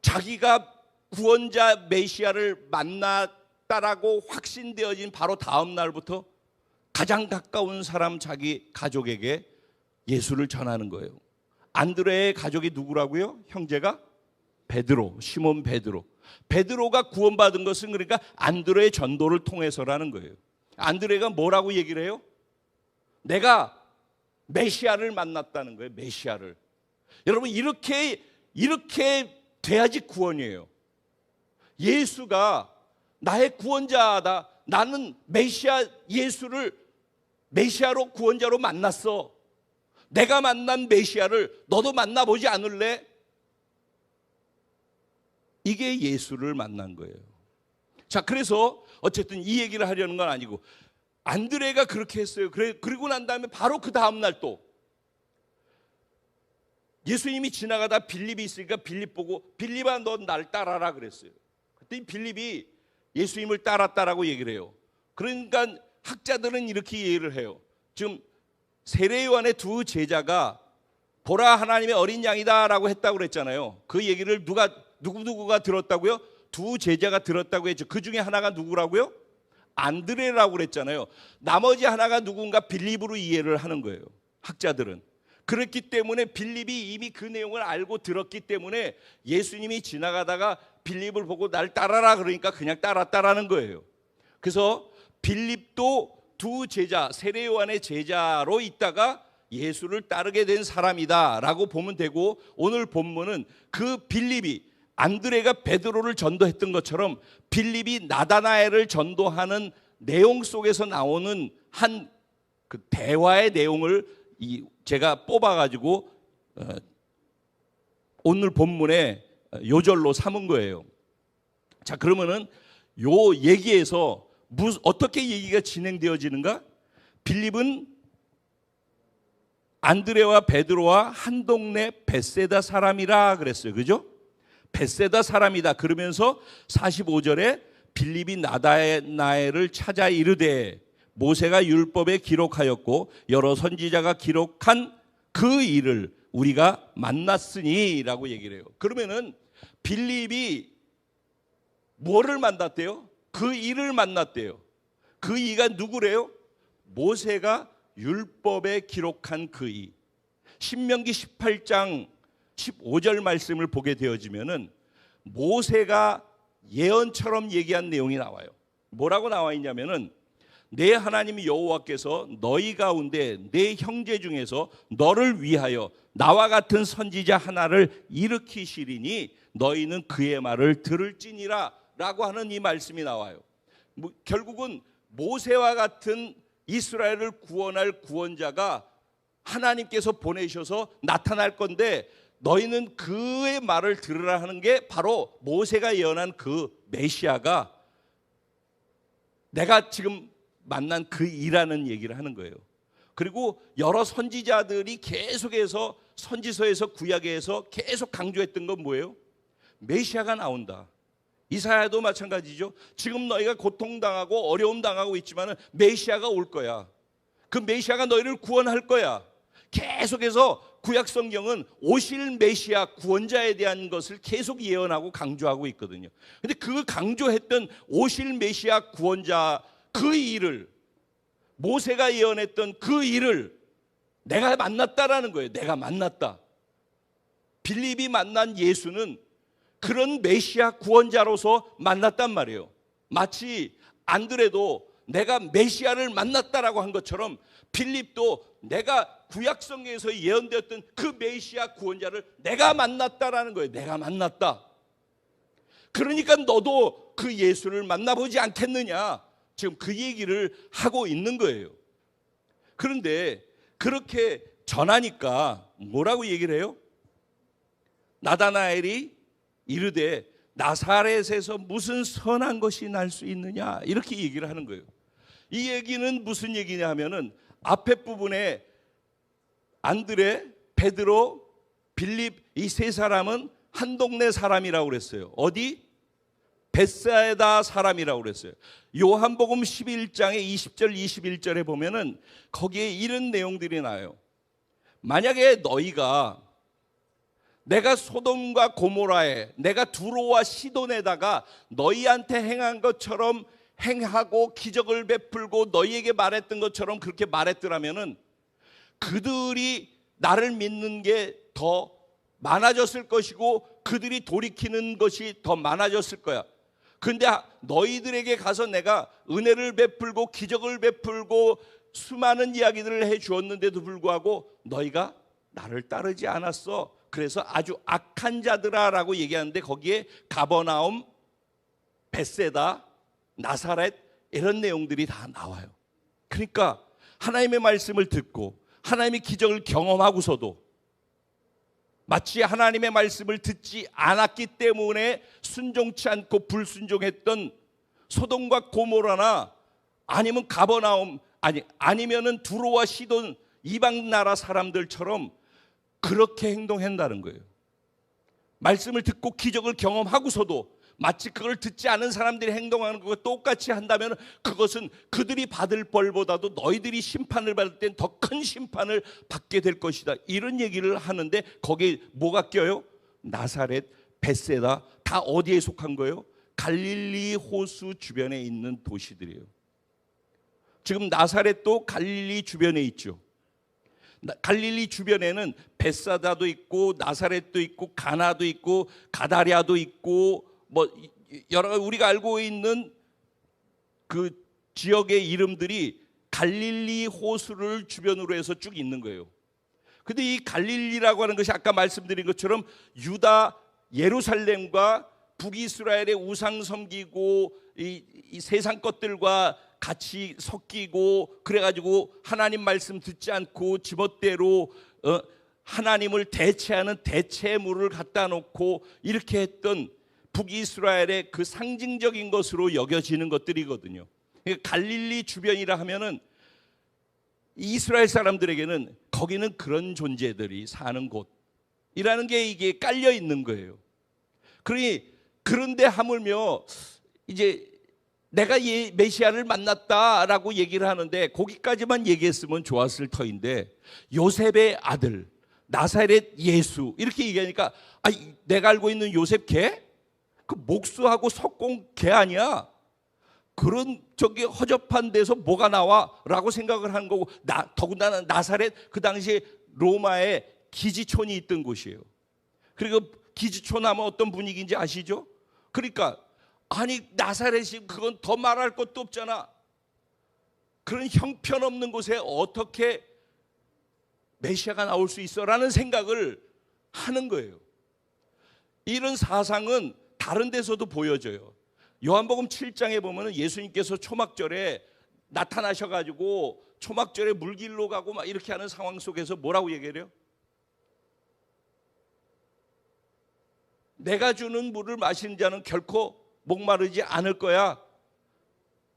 자기가 구원자 메시아를 만났다라고 확신되어진 바로 다음 날부터 가장 가까운 사람 자기 가족에게 예수를 전하는 거예요. 안드레의 가족이 누구라고요? 형제가 베드로, 시몬 베드로. 베드로가 구원받은 것은 그러니까 안드레의 전도를 통해서라는 거예요. 안드레가 뭐라고 얘기를 해요? 내가 메시아를 만났다는 거예요. 메시아를. 여러분 이렇게 돼야지 구원이에요. 예수가 나의 구원자다. 나는 메시아 예수를 메시아로 구원자로 만났어. 내가 만난 메시아를 너도 만나보지 않을래? 이게 예수를 만난 거예요. 자, 그래서 어쨌든 이 얘기를 하려는 건 아니고 안드레가 그렇게 했어요. 그리고 난 다음에 바로 그 다음 날 또 예수님이 지나가다 빌립이 있으니까 빌립 보고 빌립아 너 날 따라라 그랬어요. 그때 빌립이 예수님을 따랐다라고 얘기를 해요. 그러니까 학자들은 이렇게 얘기를 해요. 지금 세례요한의 두 제자가 보라 하나님의 어린 양이다라고 했다고 그랬잖아요. 그 얘기를 누구가 들었다고요? 두 제자가 들었다고 했죠. 그 중에 하나가 누구라고요? 안드레라고 그랬잖아요. 나머지 하나가 누군가 빌립으로 이해를 하는 거예요. 학자들은. 그렇기 때문에 빌립이 이미 그 내용을 알고 들었기 때문에 예수님이 지나가다가 빌립을 보고 날 따라라 그러니까 그냥 따랐다라는 거예요. 그래서 빌립도 두 제자, 세례요한의 제자로 있다가 예수를 따르게 된 사람이다라고 보면 되고, 오늘 본문은 그 빌립이 안드레가 베드로를 전도했던 것처럼 빌립이 나다나엘을 전도하는 내용 속에서 나오는 한 그 대화의 내용을 제가 뽑아가지고 오늘 본문에 요절로 삼은 거예요. 자, 그러면은 요 얘기에서 어떻게 얘기가 진행되어지는가? 빌립은 안드레와 베드로와 한 동네 벳세다 사람이라 그랬어요. 그죠? 벳세다 사람이다. 그러면서 45절에 빌립이 나다나엘을 찾아 이르되 모세가 율법에 기록하였고 여러 선지자가 기록한 그 일을 우리가 만났으니 라고 얘기를 해요. 그러면은 빌립이 뭐를 만났대요? 그 일을 만났대요. 그 이가 누구래요? 모세가 율법에 기록한 그 이. 신명기 18장 15절 말씀을 보게 되어지면은 모세가 예언처럼 얘기한 내용이 나와요. 뭐라고 나와 있냐면은 내 하나님 여호와께서 너희 가운데 내 형제 중에서 너를 위하여 나와 같은 선지자 하나를 일으키시리니 너희는 그의 말을 들을지니라 라고 하는 이 말씀이 나와요. 결국은 모세와 같은 이스라엘을 구원할 구원자가 하나님께서 보내셔서 나타날 건데 너희는 그의 말을 들으라 하는 게 바로 모세가 예언한 그 메시아가 내가 지금 만난 그 이라는 얘기를 하는 거예요. 그리고 여러 선지자들이 계속해서 선지서에서 구약에서 계속 강조했던 건 뭐예요? 메시아가 나온다. 이사야도 마찬가지죠. 지금 너희가 고통당하고 어려움 당하고 있지만 메시아가 올 거야. 그 메시아가 너희를 구원할 거야. 계속해서 구약 성경은 오실 메시아 구원자에 대한 것을 계속 예언하고 강조하고 있거든요. 근데 그 강조했던 오실 메시아 구원자 그 일을, 모세가 예언했던 그 일을 내가 만났다라는 거예요. 내가 만났다. 빌립이 만난 예수는 그런 메시아 구원자로서 만났단 말이에요. 마치 안드레도 내가 메시아를 만났다라고 한 것처럼 빌립도 내가 구약 성경에서 예언되었던 그 메시아 구원자를 내가 만났다라는 거예요. 내가 만났다. 그러니까 너도 그 예수를 만나보지 않겠느냐. 지금 그 얘기를 하고 있는 거예요. 그런데 그렇게 전하니까 뭐라고 얘기를 해요? 나다나엘이 이르되 나사렛에서 무슨 선한 것이 날 수 있느냐 이렇게 얘기를 하는 거예요. 이 얘기는 무슨 얘기냐 하면은 앞에 부분에 안드레, 베드로, 빌립 이 세 사람은 한 동네 사람이라고 그랬어요. 어디? 벳사이다 사람이라고 그랬어요. 요한복음 11장의 20절 21절에 보면은 거기에 이런 내용들이 나와요. 만약에 너희가 내가 소돔과 고모라에, 내가 두로와 시돈에다가 너희한테 행한 것처럼 행하고 기적을 베풀고 너희에게 말했던 것처럼 그렇게 말했더라면은 그들이 나를 믿는 게 더 많아졌을 것이고 그들이 돌이키는 것이 더 많아졌을 거야. 근데 너희들에게 가서 내가 은혜를 베풀고 기적을 베풀고 수많은 이야기들을 해 주었는데도 불구하고 너희가 나를 따르지 않았어. 그래서 아주 악한 자들아라고 얘기하는데 거기에 가버나움, 벳세다, 나사렛 이런 내용들이 다 나와요. 그러니까 하나님의 말씀을 듣고 하나님의 기적을 경험하고서도 마치 하나님의 말씀을 듣지 않았기 때문에 순종치 않고 불순종했던 소돔과 고모라나 아니면 가버나움 아니면은 두로와 시돈 이방 나라 사람들처럼 그렇게 행동한다는 거예요. 말씀을 듣고 기적을 경험하고서도 마치 그걸 듣지 않은 사람들이 행동하는 것과 똑같이 한다면 그것은 그들이 받을 벌보다도 너희들이 심판을 받을 땐 더 큰 심판을 받게 될 것이다. 이런 얘기를 하는데 거기에 뭐가 껴요? 나사렛, 벳세다 다 어디에 속한 거예요? 갈릴리 호수 주변에 있는 도시들이에요. 지금 나사렛도 갈릴리 주변에 있죠. 갈릴리 주변에는 벳사다도 있고 나사렛도 있고 가나도 있고 가다랴도 있고 뭐 여러 우리가 알고 있는 그 지역의 이름들이 갈릴리 호수를 주변으로 해서 쭉 있는 거예요. 근데 이 갈릴리라고 하는 것이 아까 말씀드린 것처럼 유다 예루살렘과 북이스라엘의 우상 섬기고 이 세상 것들과 같이 섞이고 그래가지고 하나님 말씀 듣지 않고 지멋대로 하나님을 대체하는 대체물을 갖다 놓고 이렇게 했던 북이스라엘의 그 상징적인 것으로 여겨지는 것들이거든요. 그러니까 갈릴리 주변이라 하면은 이스라엘 사람들에게는 거기는 그런 존재들이 사는 곳이라는 게 이게 깔려 있는 거예요. 그런데 하물며 이제 내가 메시아를 만났다라고 얘기를 하는데 거기까지만 얘기했으면 좋았을 터인데 요셉의 아들 나사렛 예수 이렇게 얘기하니까 내가 알고 있는 요셉 걔? 그 목수하고 석공 걔 아니야? 그런 저기 허접한 데서 뭐가 나와라고 생각을 하는 거고 더군다나 나사렛 그 당시에 로마에 기지촌이 있던 곳이에요. 그리고 기지촌 하면 어떤 분위기인지 아시죠? 그러니까 나사렛이 그건 더 말할 것도 없잖아. 그런 형편없는 곳에 어떻게 메시아가 나올 수 있어라는 생각을 하는 거예요. 이런 사상은 다른 데서도 보여져요. 요한복음 7장에 보면은 예수님께서 초막절에 나타나셔가지고 초막절에 물길로 가고 막 이렇게 하는 상황 속에서 뭐라고 얘기해요? 내가 주는 물을 마시는 자는 결코 목마르지 않을 거야.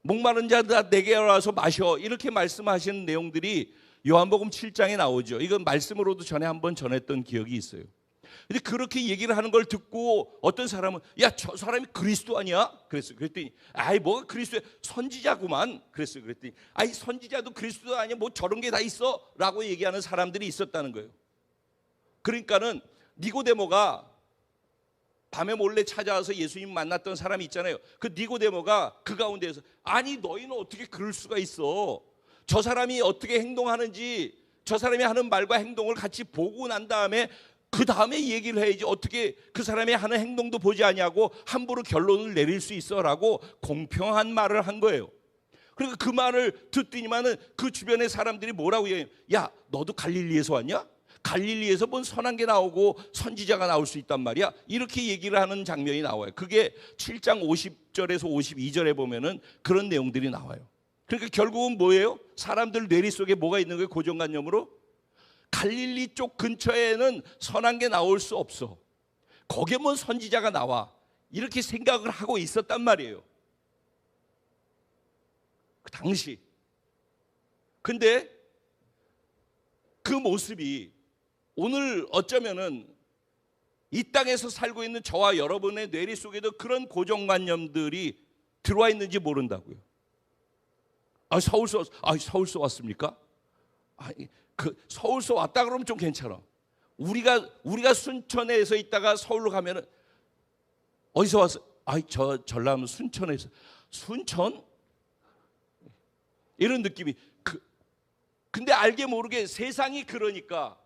목마른 자들 내게 와서 마셔. 이렇게 말씀하시는 내용들이 요한복음 7장에 나오죠. 이건 말씀으로도 전에 한번 전했던 기억이 있어요. 근데 그렇게 얘기를 하는 걸 듣고 어떤 사람은 저 사람이 그리스도 아니야? 그랬더니 뭐가 그리스도야? 선지자구만. 그랬더니 선지자도 그리스도 아니야? 뭐 저런 게 다 있어? 라고 얘기하는 사람들이 있었다는 거예요. 그러니까는 니고데모가 밤에 몰래 찾아와서 예수님 만났던 사람이 있잖아요. 그 니고데모가 그 가운데에서 너희는 어떻게 그럴 수가 있어? 저 사람이 어떻게 행동하는지 저 사람이 하는 말과 행동을 같이 보고 난 다음에 그 다음에 얘기를 해야지 어떻게 그 사람이 하는 행동도 보지 아니하고 함부로 결론을 내릴 수 있어라고 공평한 말을 한 거예요. 그러니까 그 말을 듣더니만은 그 주변의 사람들이 뭐라고 얘기해요? 너도 갈릴리에서 왔냐? 갈릴리에서 뭔 선한 게 나오고 선지자가 나올 수 있단 말이야. 이렇게 얘기를 하는 장면이 나와요. 그게 7장 50절에서 52절에 보면은 그런 내용들이 나와요. 그러니까 결국은 뭐예요? 사람들 뇌리 속에 뭐가 있는 거예요? 고정관념으로 갈릴리 쪽 근처에는 선한 게 나올 수 없어. 거기에 뭔 선지자가 나와. 이렇게 생각을 하고 있었단 말이에요. 그 당시. 근데 그 모습이 오늘 어쩌면은 이 땅에서 살고 있는 저와 여러분의 뇌리 속에도 그런 고정관념들이 들어와 있는지 모른다고요. 서울서 왔습니까? 서울서 왔다 그러면 좀 괜찮아. 우리가 순천에서 있다가 서울로 가면은 어디서 왔어? 저 전남 순천에서. 순천? 이런 느낌이. 근데 알게 모르게 세상이 그러니까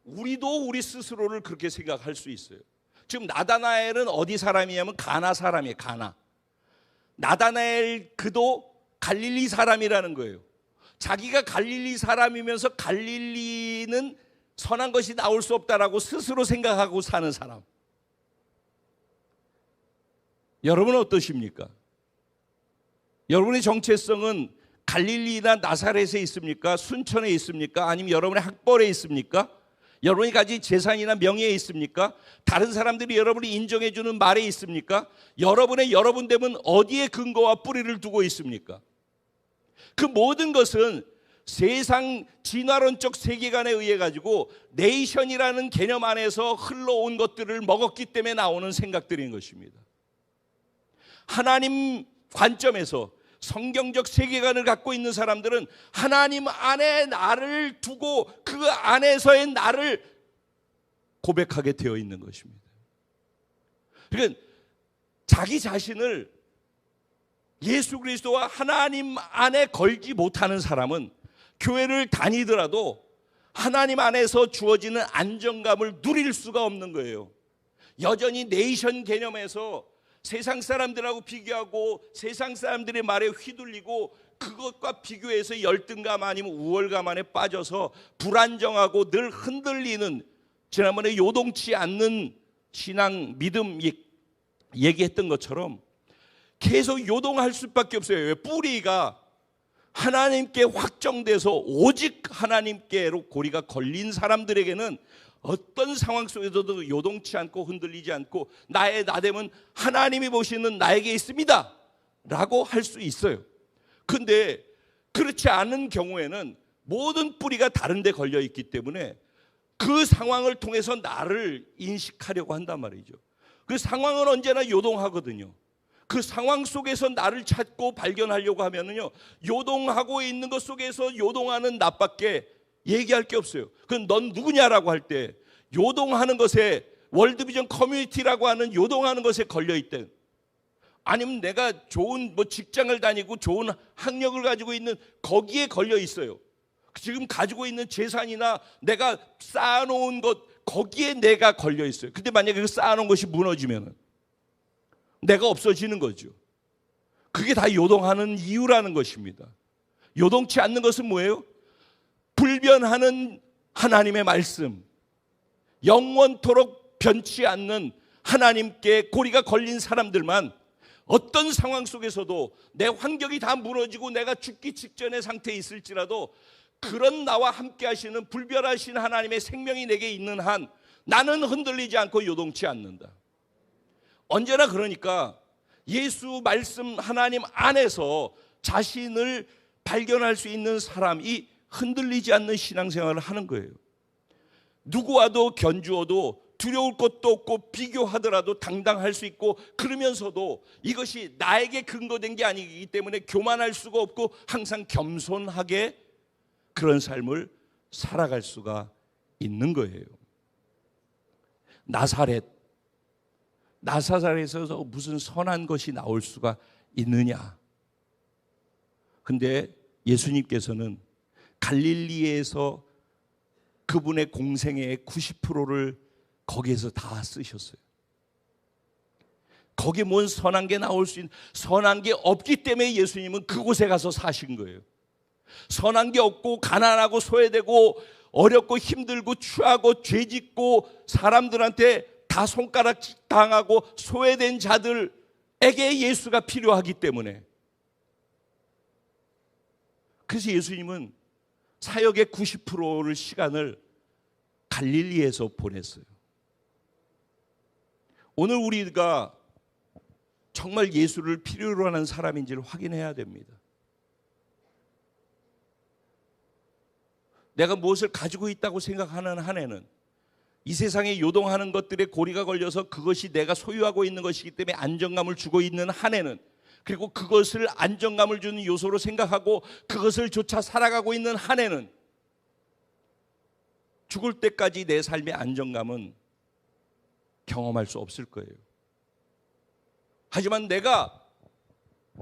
우리도 우리 스스로를 그렇게 생각할 수 있어요. 지금 나다나엘은 어디 사람이냐면 가나 사람이에요. 가나. 나다나엘 그도 갈릴리 사람이라는 거예요. 자기가 갈릴리 사람이면서 갈릴리는 선한 것이 나올 수 없다라고 스스로 생각하고 사는 사람. 여러분은 어떠십니까? 여러분의 정체성은 갈릴리나 나사렛에 있습니까? 순천에 있습니까? 아니면 여러분의 학벌에 있습니까? 여러분이 가진 재산이나 명예에 있습니까? 다른 사람들이 여러분이 인정해 주는 말에 있습니까? 여러분의 여러분됨은 어디에 근거와 뿌리를 두고 있습니까? 그 모든 것은 세상 진화론적 세계관에 의해 가지고 네이션이라는 개념 안에서 흘러온 것들을 먹었기 때문에 나오는 생각들인 것입니다. 하나님 관점에서 성경적 세계관을 갖고 있는 사람들은 하나님 안에 나를 두고 그 안에서의 나를 고백하게 되어 있는 것입니다. 그러니까 자기 자신을 예수 그리스도와 하나님 안에 걸지 못하는 사람은 교회를 다니더라도 하나님 안에서 주어지는 안정감을 누릴 수가 없는 거예요. 여전히 네이션 개념에서 세상 사람들하고 비교하고 세상 사람들의 말에 휘둘리고 그것과 비교해서 열등감 아니면 우월감 안에 빠져서 불안정하고 늘 흔들리는, 지난번에 요동치 않는 신앙 믿음 얘기했던 것처럼 계속 요동할 수밖에 없어요. 왜? 뿌리가 하나님께 확정돼서 오직 하나님께로 고리가 걸린 사람들에게는 어떤 상황 속에서도 요동치 않고 흔들리지 않고 나의 나됨은 하나님이 보시는 나에게 있습니다 라고 할 수 있어요. 근데 그렇지 않은 경우에는 모든 뿌리가 다른 데 걸려 있기 때문에 그 상황을 통해서 나를 인식하려고 한단 말이죠. 그 상황은 언제나 요동하거든요. 그 상황 속에서 나를 찾고 발견하려고 하면은요, 요동하고 있는 것 속에서 요동하는 나밖에 얘기할 게 없어요. 그럼 넌 누구냐라고 할 때 요동하는 것에, 월드비전 커뮤니티라고 하는 요동하는 것에 걸려있대. 아니면 내가 좋은 직장을 다니고 좋은 학력을 가지고 있는 거기에 걸려 있어요. 지금 가지고 있는 재산이나 내가 쌓아놓은 것, 거기에 내가 걸려 있어요. 근데 만약에 그 쌓아놓은 것이 무너지면 내가 없어지는 거죠. 그게 다 요동하는 이유라는 것입니다. 요동치 않는 것은 뭐예요? 불변하는 하나님의 말씀, 영원토록 변치 않는 하나님께 고리가 걸린 사람들만 어떤 상황 속에서도 내 환경이 다 무너지고 내가 죽기 직전의 상태에 있을지라도 그런 나와 함께 하시는 불변하신 하나님의 생명이 내게 있는 한 나는 흔들리지 않고 요동치 않는다. 언제나 그러니까 예수 말씀 하나님 안에서 자신을 발견할 수 있는 사람이 흔들리지 않는 신앙생활을 하는 거예요. 누구와도 견주어도 두려울 것도 없고 비교하더라도 당당할 수 있고, 그러면서도 이것이 나에게 근거된 게 아니기 때문에 교만할 수가 없고 항상 겸손하게 그런 삶을 살아갈 수가 있는 거예요. 나사렛에서 무슨 선한 것이 나올 수가 있느냐? 근데 예수님께서는 갈릴리에서 그분의 공생애의 90%를 거기에서 다 쓰셨어요. 거기에 뭔 선한 게 나올 수 있는, 선한 게 없기 때문에 예수님은 그곳에 가서 사신 거예요. 선한 게 없고 가난하고 소외되고 어렵고 힘들고 추하고 죄짓고 사람들한테 다 손가락 당하고 소외된 자들에게 예수가 필요하기 때문에, 그래서 예수님은 사역의 90%를 시간을 갈릴리에서 보냈어요. 오늘 우리가 정말 예수를 필요로 하는 사람인지를 확인해야 됩니다. 내가 무엇을 가지고 있다고 생각하는 한에는, 이 세상에 요동하는 것들에 고리가 걸려서 그것이 내가 소유하고 있는 것이기 때문에 안정감을 주고 있는 한에는, 그리고 그것을 안정감을 주는 요소로 생각하고 그것을 쫓아 살아가고 있는 한에는 죽을 때까지 내 삶의 안정감은 경험할 수 없을 거예요. 하지만 내가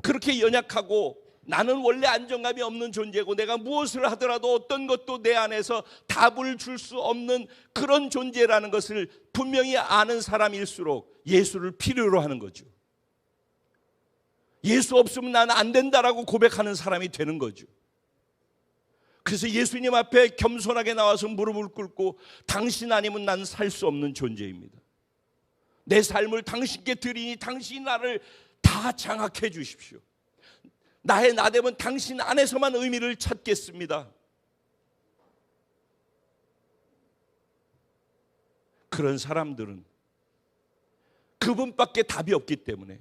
그렇게 연약하고 나는 원래 안정감이 없는 존재고 내가 무엇을 하더라도 어떤 것도 내 안에서 답을 줄 수 없는 그런 존재라는 것을 분명히 아는 사람일수록 예수를 필요로 하는 거죠. 예수 없으면 나는 안 된다라고 고백하는 사람이 되는 거죠. 그래서 예수님 앞에 겸손하게 나와서 무릎을 꿇고 당신 아니면 난 살 수 없는 존재입니다. 내 삶을 당신께 드리니 당신이 나를 다 장악해 주십시오. 나의 나됨은 당신 안에서만 의미를 찾겠습니다. 그런 사람들은 그분밖에 답이 없기 때문에,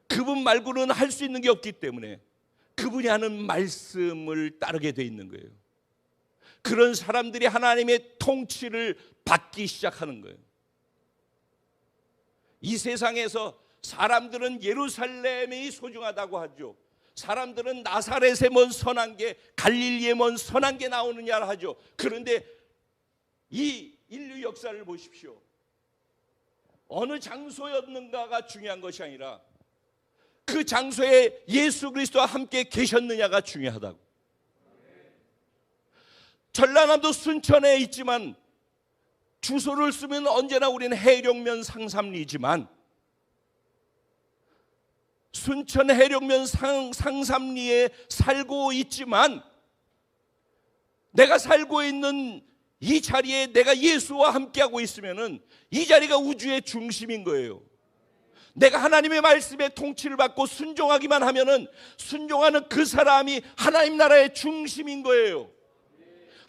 그분 말고는 할 수 있는 게 없기 때문에 그분이 하는 말씀을 따르게 돼 있는 거예요. 그런 사람들이 하나님의 통치를 받기 시작하는 거예요. 이 세상에서 사람들은 예루살렘이 소중하다고 하죠. 사람들은 나사렛에 뭔 선한 게, 갈릴리에 뭔 선한 게 나오느냐 하죠. 그런데 이 인류 역사를 보십시오. 어느 장소였는가가 중요한 것이 아니라 그 장소에 예수 그리스도와 함께 계셨느냐가 중요하다고. 전라남도 순천에 있지만 주소를 쓰면 언제나 우리는 해령면 상삼리지만, 순천 해령면 상삼리에 살고 있지만 내가 살고 있는 이 자리에 내가 예수와 함께하고 있으면은 이 자리가 우주의 중심인 거예요. 내가 하나님의 말씀에 통치를 받고 순종하기만 하면은 순종하는 그 사람이 하나님 나라의 중심인 거예요.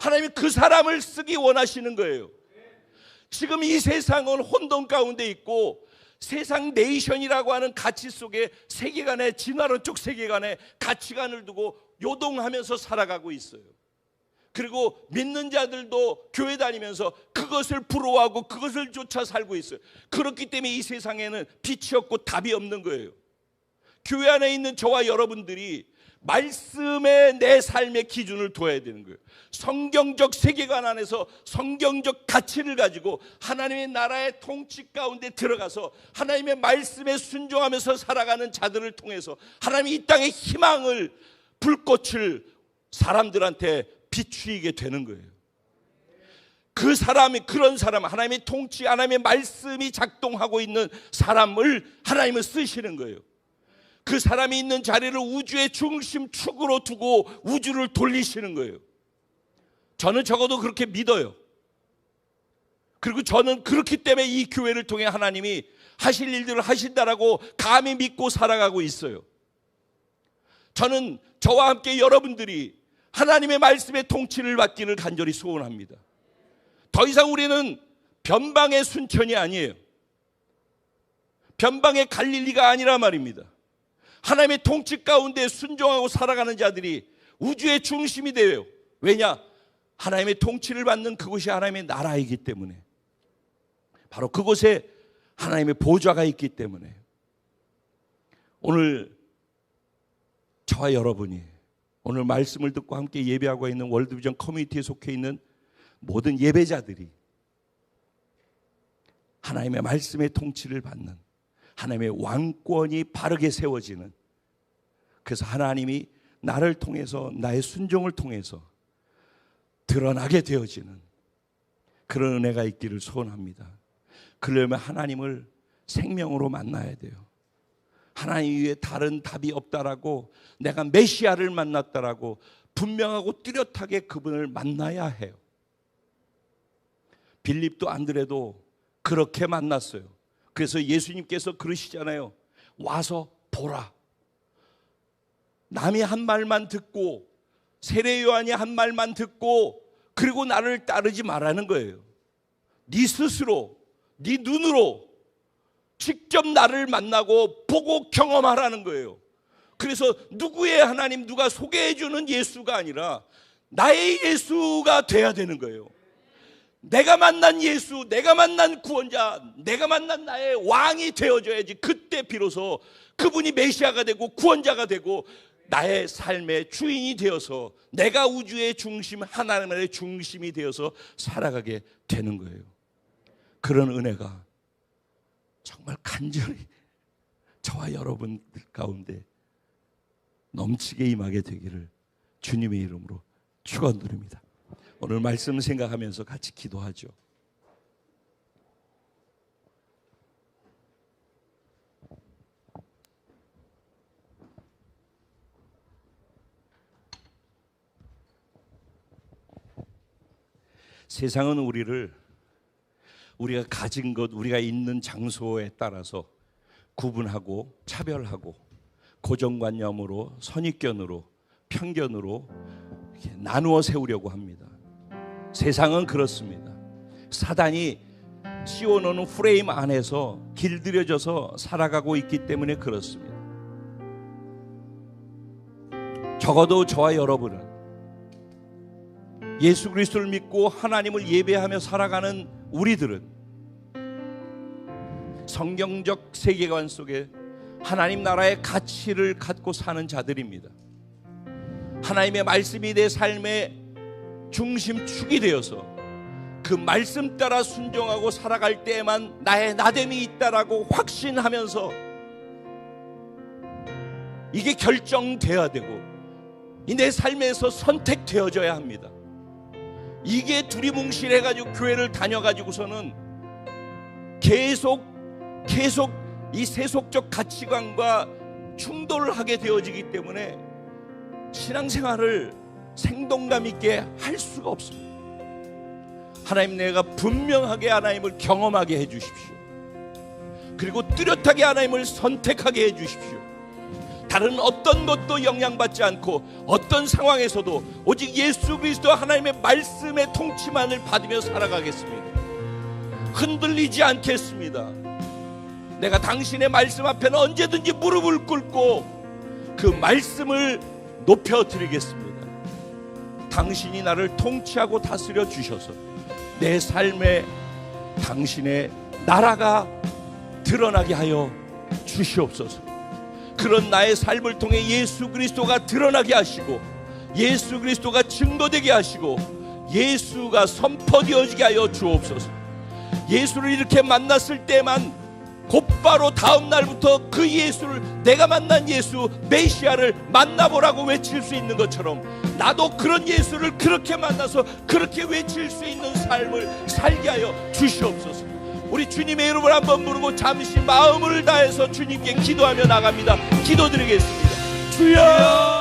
하나님이 그 사람을 쓰기 원하시는 거예요. 지금 이 세상은 혼돈 가운데 있고 세상 네이션이라고 하는 가치 속에 세계관의 진화론적 세계관의 가치관을 두고 요동하면서 살아가고 있어요. 그리고 믿는 자들도 교회 다니면서 그것 그것을 부러워하고 그것을 쫓아 살고 있어요. 그렇기 때문에 이 세상에는 빛이 없고 답이 없는 거예요. 교회 안에 있는 저와 여러분들이 말씀에 내 삶의 기준을 둬야 되는 거예요. 성경적 세계관 안에서 성경적 가치를 가지고 하나님의 나라의 통치 가운데 들어가서 하나님의 말씀에 순종하면서 살아가는 자들을 통해서 하나님이 이 땅의 희망을, 불꽃을 사람들한테 비추이게 되는 거예요. 그 사람이, 그런 사람, 하나님의 통치, 하나님의 말씀이 작동하고 있는 사람을 하나님은 쓰시는 거예요. 그 사람이 있는 자리를 우주의 중심축으로 두고 우주를 돌리시는 거예요. 저는 적어도 그렇게 믿어요. 그리고 저는 그렇기 때문에 이 교회를 통해 하나님이 하실 일들을 하신다라고 감히 믿고 살아가고 있어요. 저는 저와 함께 여러분들이 하나님의 말씀의 통치를 받기를 간절히 소원합니다. 더 이상 우리는 변방의 순천이 아니에요. 변방의 갈릴리가 아니라 말입니다. 하나님의 통치 가운데 순종하고 살아가는 자들이 우주의 중심이 돼요. 왜냐? 하나님의 통치를 받는 그곳이 하나님의 나라이기 때문에, 바로 그곳에 하나님의 보좌가 있기 때문에. 오늘 저와 여러분이 오늘 말씀을 듣고 함께 예배하고 있는 월드비전 커뮤니티에 속해 있는 모든 예배자들이 하나님의 말씀의 통치를 받는, 하나님의 왕권이 바르게 세워지는, 그래서 하나님이 나를 통해서, 나의 순종을 통해서 드러나게 되어지는 그런 은혜가 있기를 소원합니다. 그러려면 하나님을 생명으로 만나야 돼요. 하나님 위에 다른 답이 없다라고, 내가 메시아를 만났다라고 분명하고 뚜렷하게 그분을 만나야 해요. 빌립도 안드레도 그렇게 만났어요. 그래서 예수님께서 그러시잖아요. 와서 보라. 남이 한 말만 듣고, 세례 요한이 한 말만 듣고 그리고 나를 따르지 말라는 거예요. 네 스스로, 네 눈으로 직접 나를 만나고 보고 경험하라는 거예요. 그래서 누구의 하나님, 누가 소개해 주는 예수가 아니라 나의 예수가 돼야 되는 거예요. 내가 만난 예수, 내가 만난 구원자, 내가 만난 나의 왕이 되어줘야지, 그때 비로소 그분이 메시아가 되고 구원자가 되고 나의 삶의 주인이 되어서 내가 우주의 중심, 하나님의 중심이 되어서 살아가게 되는 거예요. 그런 은혜가 정말 간절히 저와 여러분들 가운데 넘치게 임하게 되기를 주님의 이름으로 축원드립니다. 오늘 말씀 생각하면서 같이 기도하죠. 세상은 우리가 가진 것, 우리가 있는 장소에 따라서 구분하고 차별하고 고정관념으로, 선입견으로, 편견으로 이렇게 나누어 세우려고 합니다. 세상은 그렇습니다. 사단이 씌워놓은 프레임 안에서 길들여져서 살아가고 있기 때문에 그렇습니다. 적어도 저와 여러분은 예수 그리스도를 믿고 하나님을 예배하며 살아가는 우리들은 성경적 세계관 속에 하나님 나라의 가치를 갖고 사는 자들입니다. 하나님의 말씀이 내 삶의 중심축이 되어서 그 말씀 따라 순종하고 살아갈 때에만 나의 나됨이 있다라고 확신하면서 이게 결정되어야 되고 이 내 삶에서 선택되어져야 합니다. 이게 두리뭉실해가지고 교회를 다녀가지고서는 계속 이 세속적 가치관과 충돌을 하게 되어지기 때문에 신앙생활을 생동감 있게 할 수가 없습니다. 하나님, 내가 분명하게 하나님을 경험하게 해주십시오. 그리고 뚜렷하게 하나님을 선택하게 해주십시오. 다른 어떤 것도 영향받지 않고 어떤 상황에서도 오직 예수 그리스도 하나님의 말씀의 통치만을 받으며 살아가겠습니다. 흔들리지 않겠습니다. 내가 당신의 말씀 앞에는 언제든지 무릎을 꿇고 그 말씀을 높여드리겠습니다. 당신이 나를 통치하고 다스려 주셔서 내 삶에 당신의 나라가 드러나게 하여 주시옵소서. 그런 나의 삶을 통해 예수 그리스도가 드러나게 하시고 예수 그리스도가 증거되게 하시고 예수가 선포되어지게 하여 주옵소서. 예수를 이렇게 만났을 때만 곧바로 다음 날부터 그 예수를, 내가 만난 예수 메시아를 만나보라고 외칠 수 있는 것처럼 나도 그런 예수를 그렇게 만나서 그렇게 외칠 수 있는 삶을 살게 하여 주시옵소서. 우리 주님의 이름을 한번 부르고 잠시 마음을 다해서 주님께 기도하며 나갑니다. 기도드리겠습니다. 주여